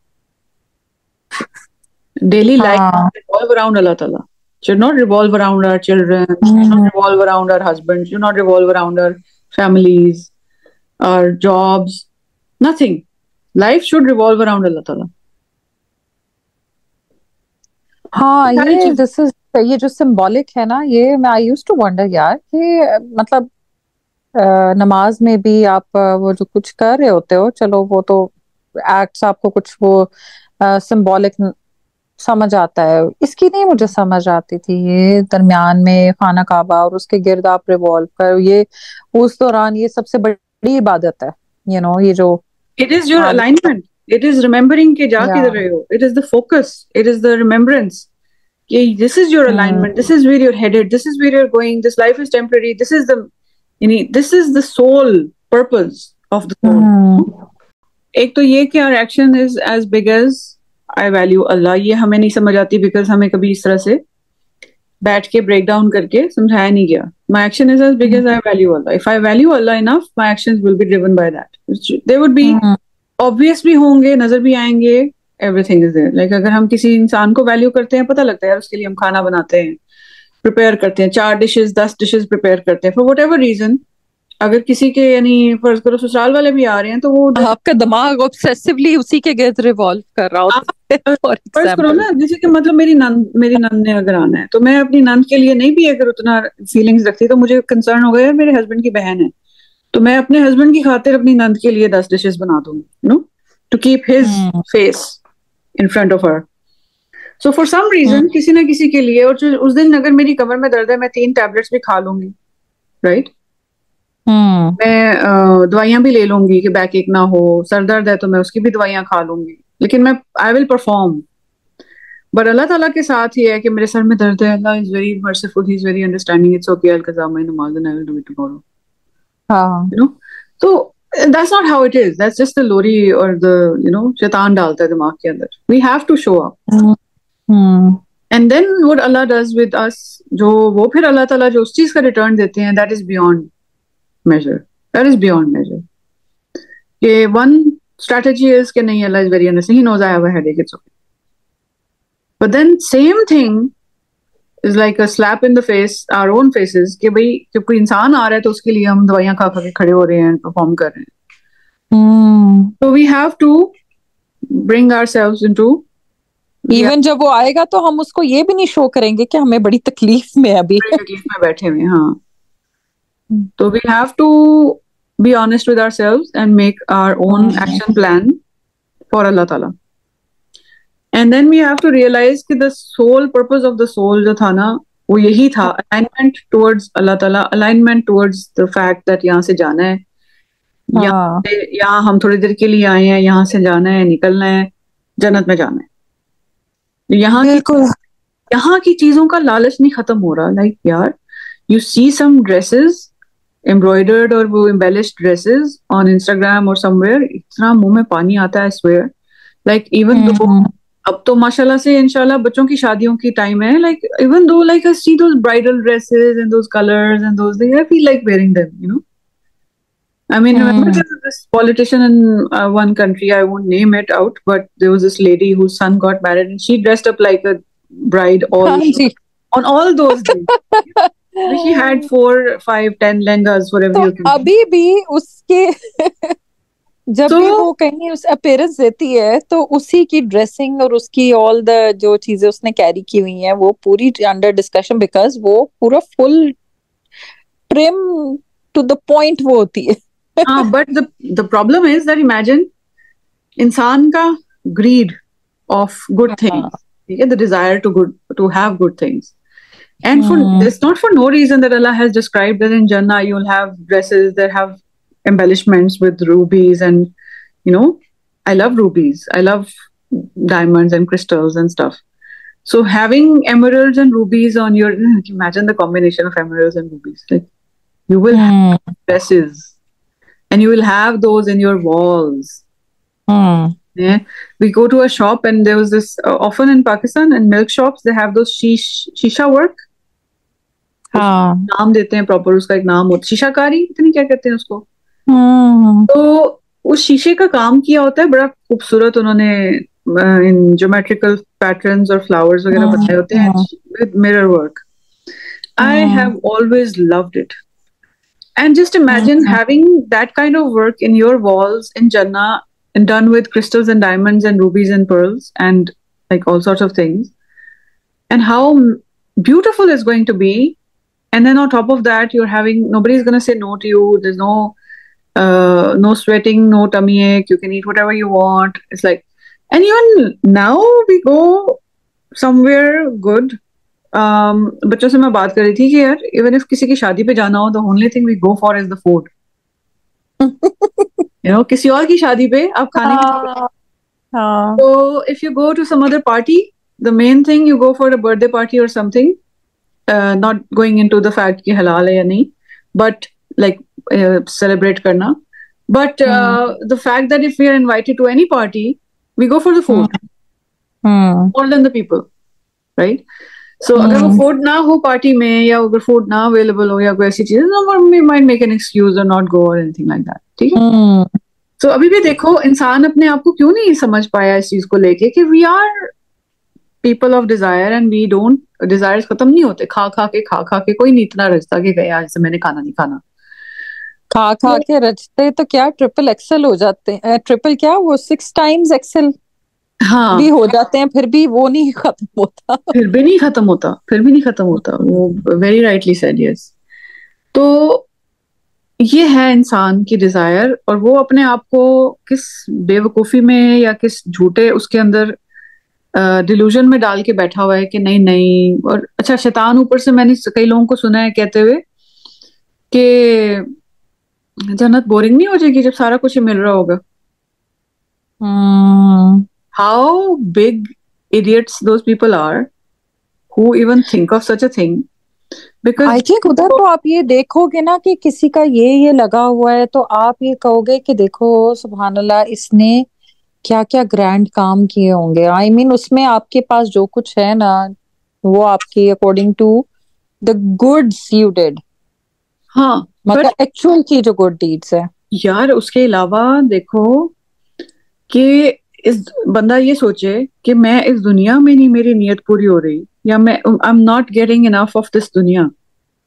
Daily हाँ लाइफ रिवॉल्व अराउंड अल्लाह ताला, should not revolve around our children, should not hmm revolve around our husbands, should not revolve around our families, our jobs, nothing. Life should revolve around Allah Ta'ala. हाँ सारी ये चीज, this is ये जो symbolic है ना, ये मैं आई यूज्ड टू वंडर यार कि मतलब नमाज में भी आप वो जो कुछ कर रहे होते हो, चलो वो तो एक्ट्स आपको कुछ वो सिंबॉलिक समझ आता है, इसकी नहीं मुझे समझ आती थी। ये दरमियान में खाना काबा और उसके गिर्द आप रिवॉल्व कर, ये उस दौरान ये सबसे बड़ी इबादत है, ये जो it is your आगे। alignment. It is remembering के जा या किधर रहे हो. It is the focus. It is the remembrance. कि this is your hmm alignment. This is where you're headed. This is where you're going. This life is temporary. This is the, this is the sole purpose of the soul. हम्म एक तो ये कि our action is as big as I value Allah. ये हमें नहीं समझ आती, because हमें कभी इस तरह से बैठ के ब्रेक डाउन करके समझाया नहीं गया. My action is as big as I value Allah. If I value Allah enough, my actions will be driven by that. They would be hmm obvious भी होंगे, नजर भी आएंगे, एवरीथिंग इज देयर। लाइक अगर हम किसी इंसान को वैल्यू करते हैं, पता लगता है यार उसके लिए हम खाना बनाते हैं, प्रिपेयर करते हैं, 4 डिशेस 10 डिशेस प्रिपेयर करते हैं फॉर वट एवर रीजन। अगर किसी के यानी फर्ज करो ससुराल वाले भी आ रहे हैं तो वो आपका दिमाग ऑब्सेसिवली उसी के गिर्द रिवॉल्व कर रहा आप होता है फॉर फर्ज करो एग्जाम्पल। ना, जैसे कि मतलब मेरी नंद ने अगर आना है तो मैं अपनी नंद के लिए नहीं भी अगर उतना फीलिंग्स रखती तो मुझे कंसर्न हो गया मेरे हस्बैंड की बहन है, तो मैं अपने हस्बैंड की खातिर अपनी नंद के लिए 10 डिशेस बना दूंगी, to keep his hmm face in front of her. So for some reason किसी ना किसी के लिए, और जो उस दिन अगर मेरी कमर में दर्द है मैं 3 टैबलेट्स भी खा लूंगी, राइट। हम्म मैं दवाइयां भी ले लूंगी कि बैक एक ना हो, सर दर्द है तो मैं उसकी भी दवाइयां खा लूंगी, लेकिन मैं आई विल परफॉर्म। बट अल्लाह ताला के साथ ही है कि मेरे सर में दर्द है, Allah is very merciful, he is very understanding, it's okay, I'll कज़ा माय नमाज and I will do it tomorrow, हाँ यू नो। तो that's not how it is, that's just the लोरी और द शैतान डालता है दिमाग के अंदर। We have to show up, hmm hmm and then what Allah does with us, जो वो फिर अल्लाह ताला जो उस चीज का रिटर्न देते हैं, that is beyond measure. That is beyond measure. Okay, one strategy is कि नहीं, Allah is very understanding. He knows I have a headache. It's okay. But then same thing is like a slap in the face, our own faces. कि भाई जब कोई इंसान आ रहा है तो उसके लिए हम दवाइयां खा खा के खड़े हो रहे हैं, परफॉर्म कर रहे हैं. So we have to bring ourselves into. Even जब वो आएगा तो हम उसको ये भी नहीं शो करेंगे कि हमें बड़ी तकलीफ में अभी तकलीफ में बैठे हुए, हाँ. So we have to be honest with ourselves and make our own action plan for Allah Ta'ala. And then we have to realize कि the sole purpose of the soul जो था ना, वो यही था, alignment towards Allah Ta'ala, alignment towards the fact that यहाँ से जाना है, यहाँ हम थोड़ी देर के लिए आए हैं, यहाँ से जाना है, निकलना है, जन्नत में जाना है. यहाँ की चीजों का लालच नहीं खत्म हो रहा. लाइक यार, you see some dresses embroidered और वो embellished dresses on Instagram or somewhere, इतना मुंह में पानी आता है, I swear. Like even though अब तो माशाल्लाह से इंशाल्लाह बच्चों की शादियों की टाइम है, like even though like I see those bridal dresses and those colors and those things, I feel like wearing them. I mean, remember there was this politician in one country, I won't name it out, but there was this lady whose son got married and she dressed up like a bride on all those days. She had 4, 5, 10 lehengas for every occasion. अभी भी उसके जब भी वो कहीं उस appearance देती है तो उसी की ड्रेसिंग और उसकी ऑल द जो चीजें उसने कैरी की हुई हैं वो पूरी अंडर डिस्कशन, बिकॉज वो पूरा full trim to the point वो होती है. हाँ, but the problem is that imagine इंसान का greed of good things, ठीक है, the desire to have good things. And it's not for no reason that Allah has described that in Jannah you'll have dresses that have embellishments with rubies and, I love rubies. I love diamonds and crystals and stuff. So having emeralds and rubies on your, imagine the combination of emeralds and rubies. Like you will have dresses and you will have those in your walls. Yeah. We go to a shop and there was this, often in Pakistan, in milk shops, they have those shisha work. हाँ, नाम देते हैं proper, उसका एक नाम होता है शीशाकारी, इतनी क्या कहते हैं उसको. तो उस शीशे का काम किया होता है, बड़ा खूबसूरत उन्होंने इन ज्योमेट्रिकल पैटर्न्स और फ्लावर्स वगैरह बनाए होते हैं with mirror work. I have always loved it. And just imagine having that kind of work in your walls in जन्नह and done with crystals and diamonds and rubies and pearls and like all sorts of things, and how beautiful it's going to be. And then on top of that, you're having, nobody's going to say no to you. There's no sweating, no tummy ache. You can eat whatever you want. It's like, and even now we go somewhere good. बच्चों से मैं बात कर रही थी कि यार, even if किसी की शादी पे जाना हो, the only thing we go for is the food. किसी और की शादी पे आप खाने की. So if you go to some other party, the main thing you go for a birthday party or something, not going into the fact कि हलाल है या नहीं, but like celebrate करना. But the fact that if we are invited to any party, we go for the food more than the people, right? So अगर वो food ना हो party में, या अगर food ना available हो या कोई ऐसी चीज, we might make an excuse or not go or anything like that. ठीक है? तो अभी भी देखो इंसान अपने आप को क्यों नहीं समझ पाया इस चीज को लेके कि we are people of desire and we don't, desires खत्म नहीं होते, खा खा के कोई नहीं इतना रजता कि गया आज से मैंने खाना नहीं खाना। खा खा के रचते तो क्या ट्रिपल एक्सेल हो जाते हैं, ट्रिपल क्या वो 6 टाइम्स एक्सेल हाँ, भी हो जाते हैं, फिर भी वो नहीं खत्म होता। फिर भी नहीं खत्म होता, फिर भी नहीं खत्म होता, वो वेरी राइटली सेड, यस। तो ये है इंसान की डिजायर, और वो अपने आप को किस बेवकूफी में या किस झूठे उसके अंदर डिल्यूजन में डाल के बैठा हुआ है कि नहीं नहीं। और अच्छा, शैतान ऊपर से मैंने कई लोगों को सुना है कहते हुए कि जन्नत बोरिंग नहीं हो जाएगी जब सारा कुछ ही मिल रहा होगा। Hmm. How big idiots those people are who even think of such a thing, because I think उधर तो आप ये देखोगे ना कि किसी का ये लगा हुआ है तो आप ये कहोगे कि देखो सुभान अल्लाह, इसने क्या क्या ग्रैंड काम किए होंगे। आई मीन उसमें आपके पास जो कुछ है ना, वो आपकी according to the goods you did, हाँ, पर मतलब एक्चुअल की जो गुड डीड्स है। यार उसके अलावा देखो कि इस बंदा ये सोचे कि मैं इस दुनिया में नहीं मेरी नीयत पूरी हो रही, या मैं I am not getting enough of this दुनिया,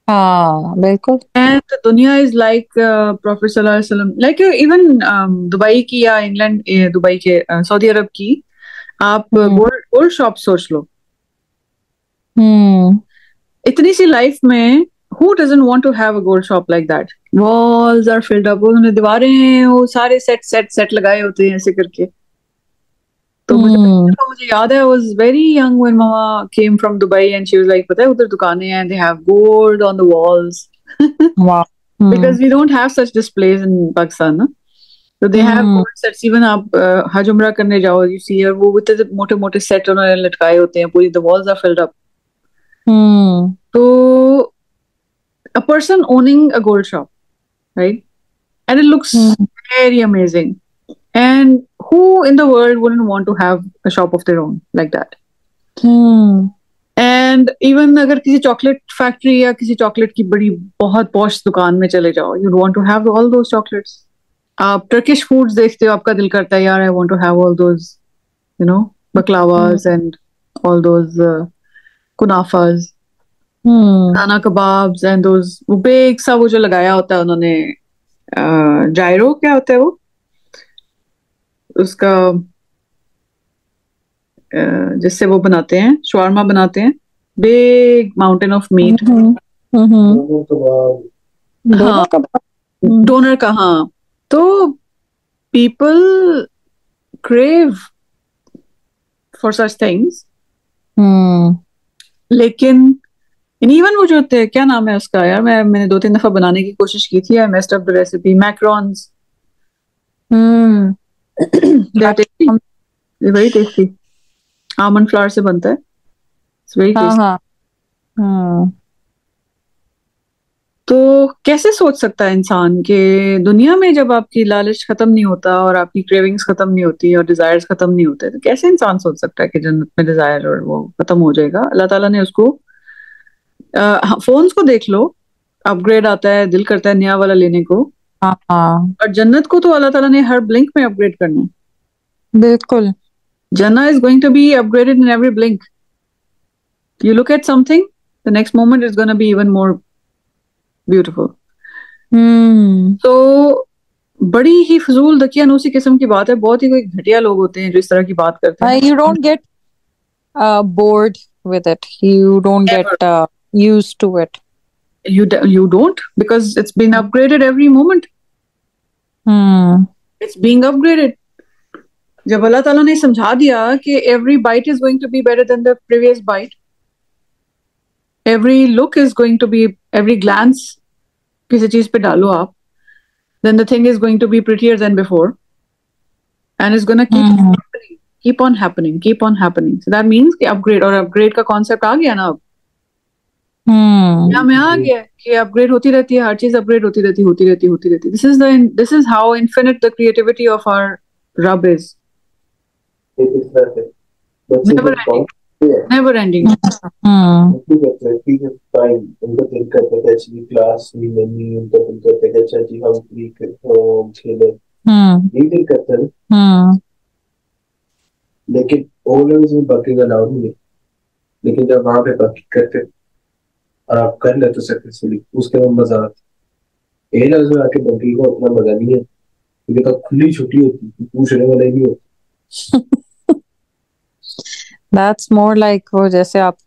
हाँ बिल्कुल। एंड द दुनिया इज लाइक प्रोफेट सल्लल्लाहु अलैहि वसल्लम, लाइक इवन दुबई की या इंग्लैंड, दुबई के सऊदी अरब की आप हम्म। गोल्ड गोल्ड शॉप सोच लो। हम्म। इतनी सी लाइफ में who doesn't want to have a gold shop like that? Walls are filled up, उन्होंने दीवारें हैं वो सारे सेट सेट सेट लगाए होते हैं ऐसे करके। तो हम्म। मुझे याद है, I was very young when mama came from Dubai and she was like, पता है उधर दुकानें हैं, they have gold on the walls वाह। because hmm. we don't have such displays in Pakistan ना। So they have hmm. gold sets, even आप हज उम्रा करने जाओ you see वो इतने मोटे मोटे सेट उन्होंने लटकाए होते हैं, पूरी the walls are filled up। हम्म। तो a person owning a gold shop, right? And it looks hmm. very amazing. And who in the world wouldn't want to have a shop of their own like that? Hmm. And even अगर किसी chocolate factory या किसी chocolate की बड़ी बहुत posh दुकान में चले जाओ, you want to have all those chocolates. आप टर्किश फूड्स देखते हो, आपका दिल करता है यार I want to have all those, you know, baklavas and all those kunafas, hmm. खाना कबाब्स एंड दोस, वो बेग सा वो जो लगाया होता है उन्होंने, जायरो क्या होता है वो उसका, जिससे वो बनाते हैं शवारमा बनाते हैं, big mountain of meat. Hmm. Hmm. हाँ, दोनों का। डोनर का, हाँ। तो people crave for such things, hmm. लेकिन इवन वो जो होते हैं, क्या नाम है उसका यार, मैंने 2-3 दफा बनाने की कोशिश की थी, I messed up the recipe, macarons. Hmm. They are tasty, very tasty, almond flour से बनता है, इट्स वेरी हाँ टेस्टी। हाँ। हम्म। तो कैसे सोच सकता है इंसान कि दुनिया में जब आपकी लालच खत्म नहीं होता और आपकी क्रेविंग्स खत्म नहीं होती और डिजायर्स खत्म नहीं होते, तो कैसे इंसान सोच सकता है कि जन्नत में डिजायर और वो खत्म हो जाएगा? अल्लाह ताला ने उसको फोन्स को देख लो, अपग्रेड आता है, दिल करता है नया वाला लेने को, हाँ हाँ और जन्नत को तो अल्लाह ताला ने हर ब्लिंक में अपग्रेड करना है। बिल्कुल। जन्नत is going to be upgraded in every blink. You look at something, the next moment is gonna be even more beautiful. Hmm. तो बड़ी ही फजूल दकियानूसी किस्म की बात है, बहुत ही कोई घटिया लोग होते हैं जो इस तरह की बात करते हैं। You don't get bored with it. You don't get Never. used to it. You don't, because it's been upgraded every moment. Hmm. It's being upgraded. जब अल्लाह ताला ने समझा दिया कि every bite is going to be better than the previous bite, every look is going to be, every glance किसी चीज पे डालो आप, then the thing is going to be prettier than before, and it's gonna keep Hmm. happening, keep on happening, keep on happening. So that means कि upgrade, और upgrade का concept आ गया ना अब, Hmm. यहाँ में आ गया कि अपग्रेड होती रहती है, हर चीज अपग्रेड होती रहती होती रहती होती रहती। This is how infinite the creativity of our रब is, never ending, never ending. Hmm. ठीक है सर, ठीक है फाइन। उनका दिल करता है एक्चुअली क्लास भी नहीं, उनका दिल करता है कि अच्छा जी हम फ्री खेले, नहीं दिल करता है, लेकिन ओ लेवल्स में बंकिंग अलाउड नहीं है। लेकिन जब वहां पे बंकिंग करते और आप कर लेते सक्सेसफुली, उसके बाद मजा आता है। ए लेवल्स में आके बंकिंग का उतना मजा नहीं है, क्योंकि तब खुली छुट्टी होती है, पूछने वाला ही नहीं होता। दैट्स मोर लाइक वो जैसे आप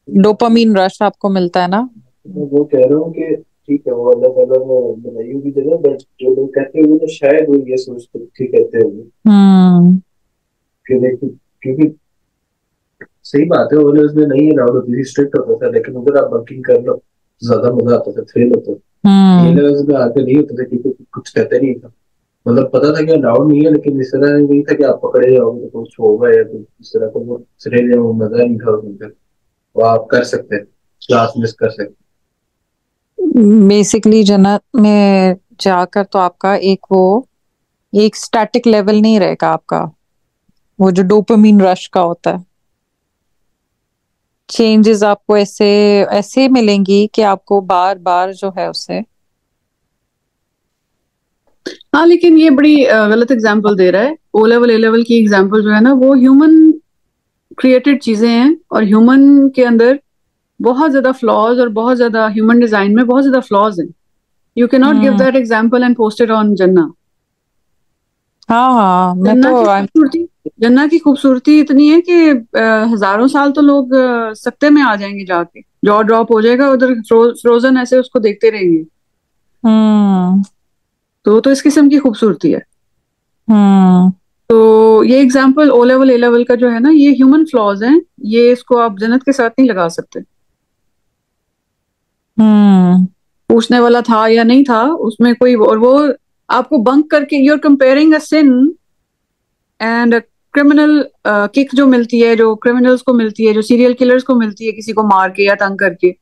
डोपामीन रश आपको मिलता है ना। मैं वो कह रहा हूँ कि ठीक है, वो अल्लाह ताला ने बनाई होगी जगह, बट जो लोग कहते हैं वो तो शायद वो ये सोचते ठीक कहते हैं कि देखो, क्योंकि सही बात है, वो उसमें नहीं अलाउड होती थी, स्ट्रिक्ट होता था, लेकिन अगर आप वर्किंग कर लो तो ज्यादा मजा आता था, थ्रिल होता था। ये लेवल्स में आके नहीं होता था, क्योंकि कुछ कहते नहीं था, मतलब पता था कि अलाउड नहीं है, लेकिन इस तरह नहीं था कि आप पकड़े जाओगे तो कुछ होगा या कुछ इस तरह का, वो थ्रिल या वो मजा नहीं था उसमें। वो आप कर सकते हैं, क्लास मिस कर सकते बेसिकली जन्नत में जाकर तो आपका एक स्टैटिक लेवल नहीं रहेगा आपका, वो जो डोपामीन रश का होता है। चेंजेस आपको ऐसे ऐसे मिलेंगी कि आपको बार बार जो है उससे। हाँ, लेकिन ये बड़ी गलत एग्जाम्पल दे रहा है। ओ लेवल ए लेवल की एग्जाम्पल जो है ना, वो ह्यूमन क्रिएटेड चीजें हैं, और ह्यूमन के अंदर बहुत ज्यादा फ्लॉज, और बहुत ज्यादा ह्यूमन डिजाइन में बहुत ज्यादा फ्लॉज हैं। You can not give that example and post it on जन्ना। हाँ हाँ, मैं जन्ना तो की खूबसूरती, जन्ना की खूबसूरती इतनी है कि हजारों साल तो लोग सकते में आ जाएंगे, जाके जॉ ड्रॉप हो जाएगा उधर, फ्रोजन ऐसे उसको देखते रहेंगे। हम्म तो इस किस्म की खूबसूरती है। हम्म तो ये example O level A level का जो है ना, ये ह्यूमन फ्लॉज हैं। ये इसको आप जन्नत के साथ नहीं लगा सकते। हम्म पूछने वाला था या नहीं था उसमें कोई, और वो आपको बंक करके, you are comparing a sin and criminal kick जो मिलती है, जो क्रिमिनल्स को मिलती है, जो सीरियल किलर्स को मिलती है किसी को मार के या तंग करके,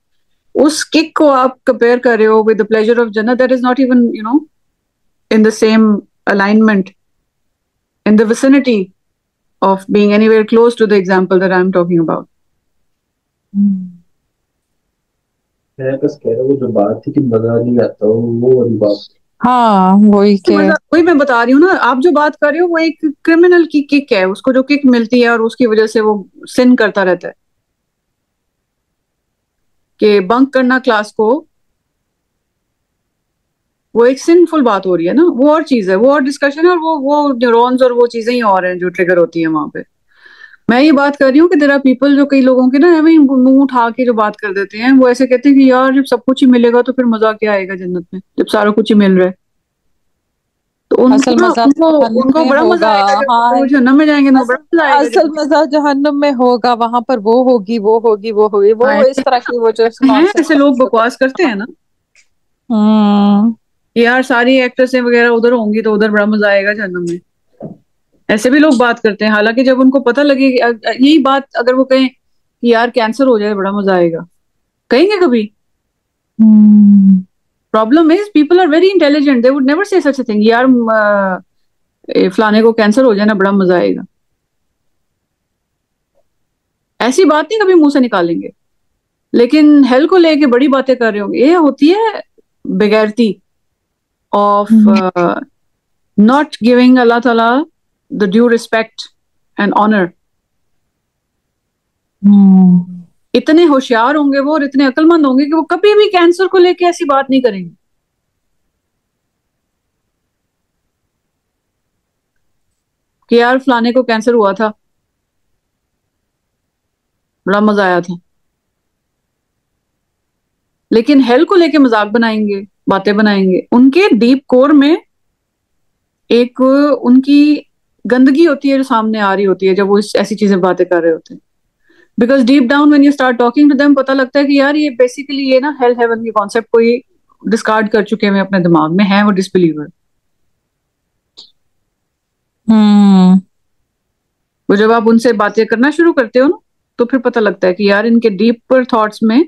उस किक को आप कंपेयर कर रहे हो विद द प्लेजर ऑफ जन्नत। That is not even in the same alignment, in the vicinity of being anywhere close to the example that I'm talking about. हैं। मैं बस कह रहा हूँ, जो बात थी कि मजा नहीं आता, वो वाली बात। हाँ, वही तो के वही मैं बता रही हूँ ना, आप जो बात कर रहे हो वो एक क्रिमिनल की किक है, उसको जो किक मिलती है और उसकी वजह से वो सिन करता रहता है, कि बंक करना क्लास को, वो एक सिंफुल बात हो रही है ना, वो और चीज है, वो और डिस्कशन है, और वो न्यूरॉन्स और वो चीजें ही और हैं जो ट्रिगर होती है वहां पे। मैं ये बात कर रही हूँ कि देयर आर पीपल, जो कई लोगों के ना हमें मुंह उठा के जो बात कर देते हैं, वो ऐसे कहते हैं कि यार जब सब कुछ ही मिलेगा तो फिर मजा क्या आएगा जन्नत में, जब सारा कुछ ही मिल रहा है। तो उनको असल ना, मजा उनको जहन्नुम उनको में बड़ा मजा होगा। आएगा जब हाँ, वो जहन्नम में जाएंगे ना, बड़ा असल मजा आएगा असल जब। मजा जहन्नुम में होगा, वहां पर वो होगी वो होगी वो होगी, हाँ, वो इस तरह की वो जो हैं ऐसे लोग नॉनसेंस। बकवास करते हैं ना, हम्म कि यार सारी एक्ट्रेसें वगैरह उधर होंगी तो उधर बड़ा मजा आएगा जहन्नम में। ऐसे भी लोग बात करते हैं, हालांकि जब उनको पता लगे कि यही बात अगर वो कहें कि यार कैंसर हो जाए बड़ा मजा आएगा, कहेंगे कभी? Problem is people are very intelligent, they would never say such a thing, यार फलाने को कैंसर हो जाए ना बड़ा मजा आएगा। ऐसी बात नहीं कभी मुंह से निकालेंगे। लेकिन हेल्थ को लेके बड़ी बातें कर रहे होंगे, ये होती है बेगैरती ऑफ नॉट गिविंग अल्लाह ताला the due respect and honour. इतने होशियार होंगे वो, और इतने अक्लमंद होंगे कि वो कभी भी कैंसर को लेके ऐसी बात नहीं करेंगे। कि यार फलाने को कैंसर हुआ था, बड़ा मजा आया था। लेकिन हेल्थ को लेके मजाक बनाएंगे, बातें बनाएंगे, उनके डीप कोर में एक उनकी गंदगी होती है जो सामने आ रही होती है जब वो ऐसी चीजें बातें कर रहे होते हैं। Because deep down when you start talking to them, पता लगता है कि यार ये बेसिकली ये ना हेल हेवन के कॉन्सेप्ट को ही डिस्कार्ड कर चुके हैं अपने दिमाग में, है वो डिसबिलीवर। वो जब आप उनसे बातें करना शुरू करते हो ना, तो फिर पता लगता है कि यार इनके डीपर थॉट्स में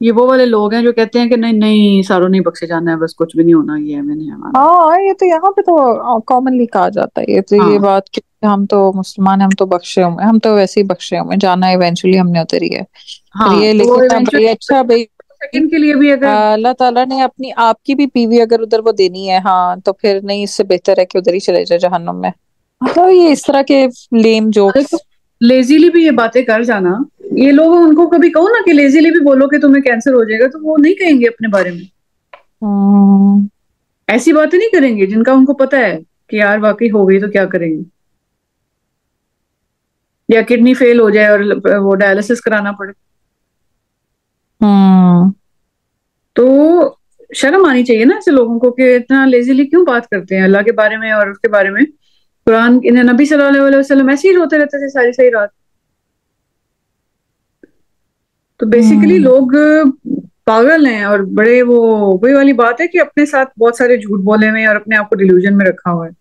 ये वो वाले लोग हैं जो कहते हैं कि नहीं नहीं सारों नहीं बख्शे जाना है, बस कुछ भी नहीं होना, ये है मैंने हमारा। हाँ, ये तो यहाँ पे तो कॉमनली कहा जाता है, ये तो ये हाँ, बात कि हम तो मुसलमान हैं, हम तो बख्शे हुए, हम तो वैसे ही बख्शे हुए, जाना इवेंचुअली हमने उधर ही है। पर हाँ, ये तो वो लेकिन अब ये इवेंचुअली अच्छा भाई, सेकंड के लिए भी अगर अल्लाह ताला ने अपनी आपकी भी बीवी अगर उधर वो देनी है, हाँ, तो फिर नहीं, इससे बेहतर है कि उधर ही चले जाए जहन्नुम में। मतलब ये इस तरह के लेम देखो, जोक्स। लेजीली भी ये बातें कर जाना, ये लोग उनको कभी कहो ना कि लेजीली भी बोलो कि तुम्हें कैंसर हो जाएगा, तो वो नहीं कहेंगे अपने बारे में। हम्म। ऐसी बातें नहीं करेंगे जिनका उनको पता है कि यार वाकई हो गई तो क्या करेंगे, या किडनी फेल हो जाए और वो डायलिसिस कराना पड़े। हम्म। तो शर्म आनी चाहिए ना ऐसे लोगों को कि इतना लेजीली क्यों बात करते हैं अल्लाह के बारे में और उसके बारे में। कुरान, इन्हें नबी सल्लल्लाहु अलैहि वसल्लम ऐसे ही रोते रहते थे सारी सारी रात। तो बेसिकली हम्म। लोग पागल हैं, और बड़े वो वही वाली बात है कि अपने साथ बहुत सारे झूठ बोले हुए हैं और अपने आप को डिल्यूजन में रखा हुआ है।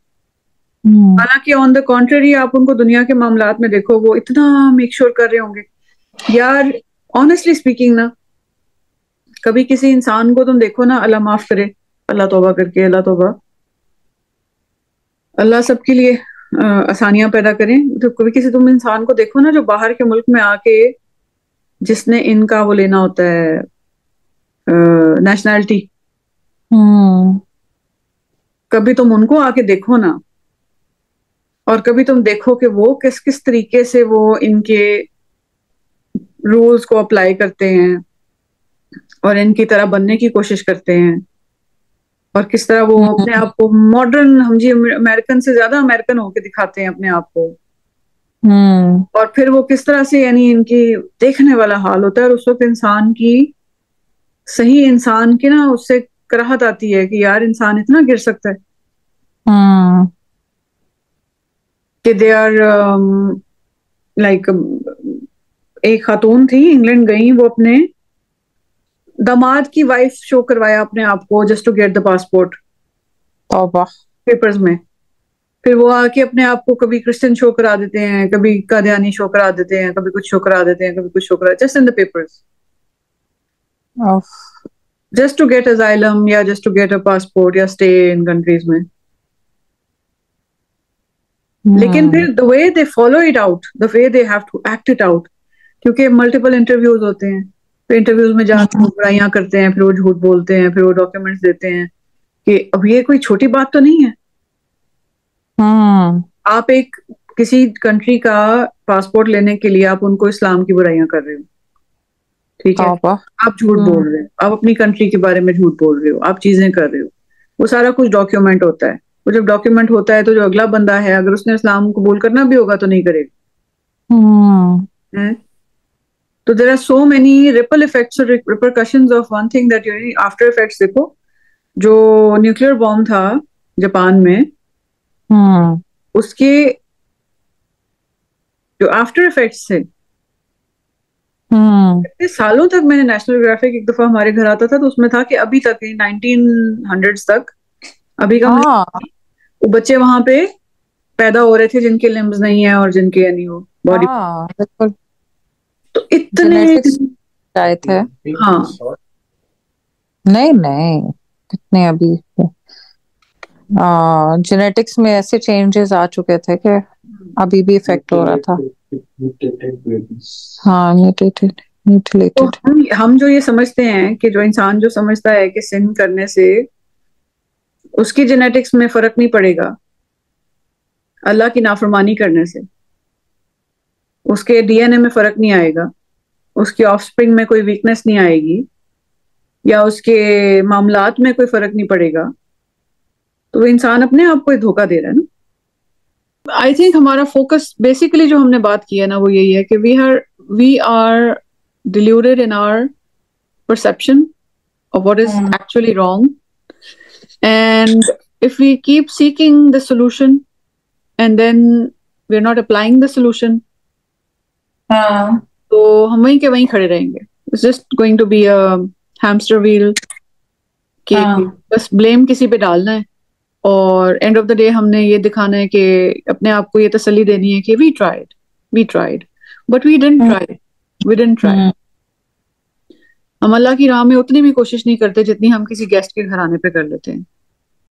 हम्म। हालांकि ऑन द कॉन्ट्ररी आप उनको दुनिया के मामलात में देखो, वो इतना मेक श्योर कर रहे होंगे। यार ऑनेस्टली स्पीकिंग ना, कभी किसी इंसान को तुम देखो ना, अल्लाह माफ करे, अल्लाह तौबा करके, अल्लाह तौबा, अल्लाह सबके लिए आसानियां पैदा करें। तो कभी किसी तुम इंसान को देखो ना जो बाहर के मुल्क में आके, जिसने इनका वो लेना होता है नेशनैलिटी, हम्म। कभी तुम उनको आके देखो ना, और कभी तुम देखो कि वो किस किस तरीके से वो इनके रूल्स को अप्लाई करते हैं और इनकी तरह बनने की कोशिश करते हैं, और किस तरह वो अपने आप को मॉडर्न, हम जी अमेरिकन से ज्यादा अमेरिकन होके दिखाते हैं अपने आप को। हम्म। और फिर वो किस तरह से, यानी इनकी देखने वाला हाल होता है, और उस वक्त इंसान की, सही इंसान की ना उससे कराहत आती है कि यार इंसान इतना गिर सकता है। हम्म। कि दे आर लाइक, एक खातून थी इंग्लैंड गई, वो अपने दामाद की वाइफ शो करवाया अपने आप को just to get the passport तौबा। पेपर्स में। फिर वो आके अपने आप को कभी क्रिश्चियन शो करा देते हैं, कभी कादियानी शो करा देते हैं, कभी कुछ शो करा देते हैं, कभी कुछ शो करा, जस्ट इन द पेपर्स, उफ। जस्ट टू गेट अजाइलम या just to get a passport या स्टे इन कंट्रीज में। लेकिन हम्म। फिर the way they follow it out, the way they have to act it out, क्योंकि multiple interviews होते हैं, तो इंटरव्यूज में जाके वो बुराइयां करते हैं, फिर वो झूठ बोलते हैं, फिर वो डॉक्यूमेंट्स देते हैं कि अब ये कोई छोटी बात तो नहीं है। हम्म। आप एक किसी कंट्री का पासपोर्ट लेने के लिए आप उनको इस्लाम की बुराइयां कर रहे हो, ठीक है, तौबा। आप झूठ बोल रहे हो, आप अपनी कंट्री के बारे में झूठ बोल रहे हो, आप चीजें कर रहे हो, वो सारा कुछ डॉक्यूमेंट होता है। वो जब डॉक्यूमेंट होता है तो जो अगला बंदा है, अगर उसने इस्लाम कबूल करना भी होगा तो नहीं हम्म। करेगा है? तो there are so many ripple effects और repercussions of one thing that you, after effects देखो, जो न्यूक्लियर बॉम्ब था जापान में, हम्म। उसके जो आफ्टर इफेक्ट्स थे, हम्म। इतने सालों तक, मैंने नेशनल ज्योग्राफिक एक दफा हमारे घर आता था तो उसमें था कि अभी तक 1900s तक, अभी का मतलब, हाँ। वो बच्चे वहां पे पैदा हो रहे थे जिनके लिम्स नहीं है और जिनके यानी वो बॉडी, हाँ बिल्कुल। तो इतने, जेनेटिक्स आए थे। हाँ। नहीं नहीं, कितने अभी जेनेटिक्स में ऐसे चेंजेस आ चुके थे कि अभी भी इफेक्ट हो रहा था। हाँ, म्यूटेटेड, तो म्यूटिलेटेड। हम जो ये समझते हैं कि जो इंसान जो समझता है कि सिन करने से उसकी जेनेटिक्स में फर्क नहीं पड़ेगा, अल्लाह की नाफरमानी करने से उसके डीएनए में फर्क नहीं आएगा, उसकी ऑफस्प्रिंग में कोई वीकनेस नहीं आएगी, या उसके मामलात में कोई फर्क नहीं पड़ेगा, तो वो इंसान अपने आप को ही धोखा दे रहा है ना। आई थिंक हमारा फोकस बेसिकली जो हमने बात की है ना, वो यही है कि we are deluded in our perception of what is actually wrong, and if we keep seeking the solution and then we're not applying the solution, हाँ। तो हम वहीं के वहीं खड़े रहेंगे। It's just going to be a hamster wheel कि हाँ। बस ब्लेम किसी पे डालना है, और एंड ऑफ द डे हमने ये दिखाना है कि अपने आप को ये तसल्ली देनी है कि we tried but we didn't try. Hmm. हम अल्लाह की राह में उतनी भी कोशिश नहीं करते जितनी हम किसी गेस्ट के घर आने पे कर लेते हैं।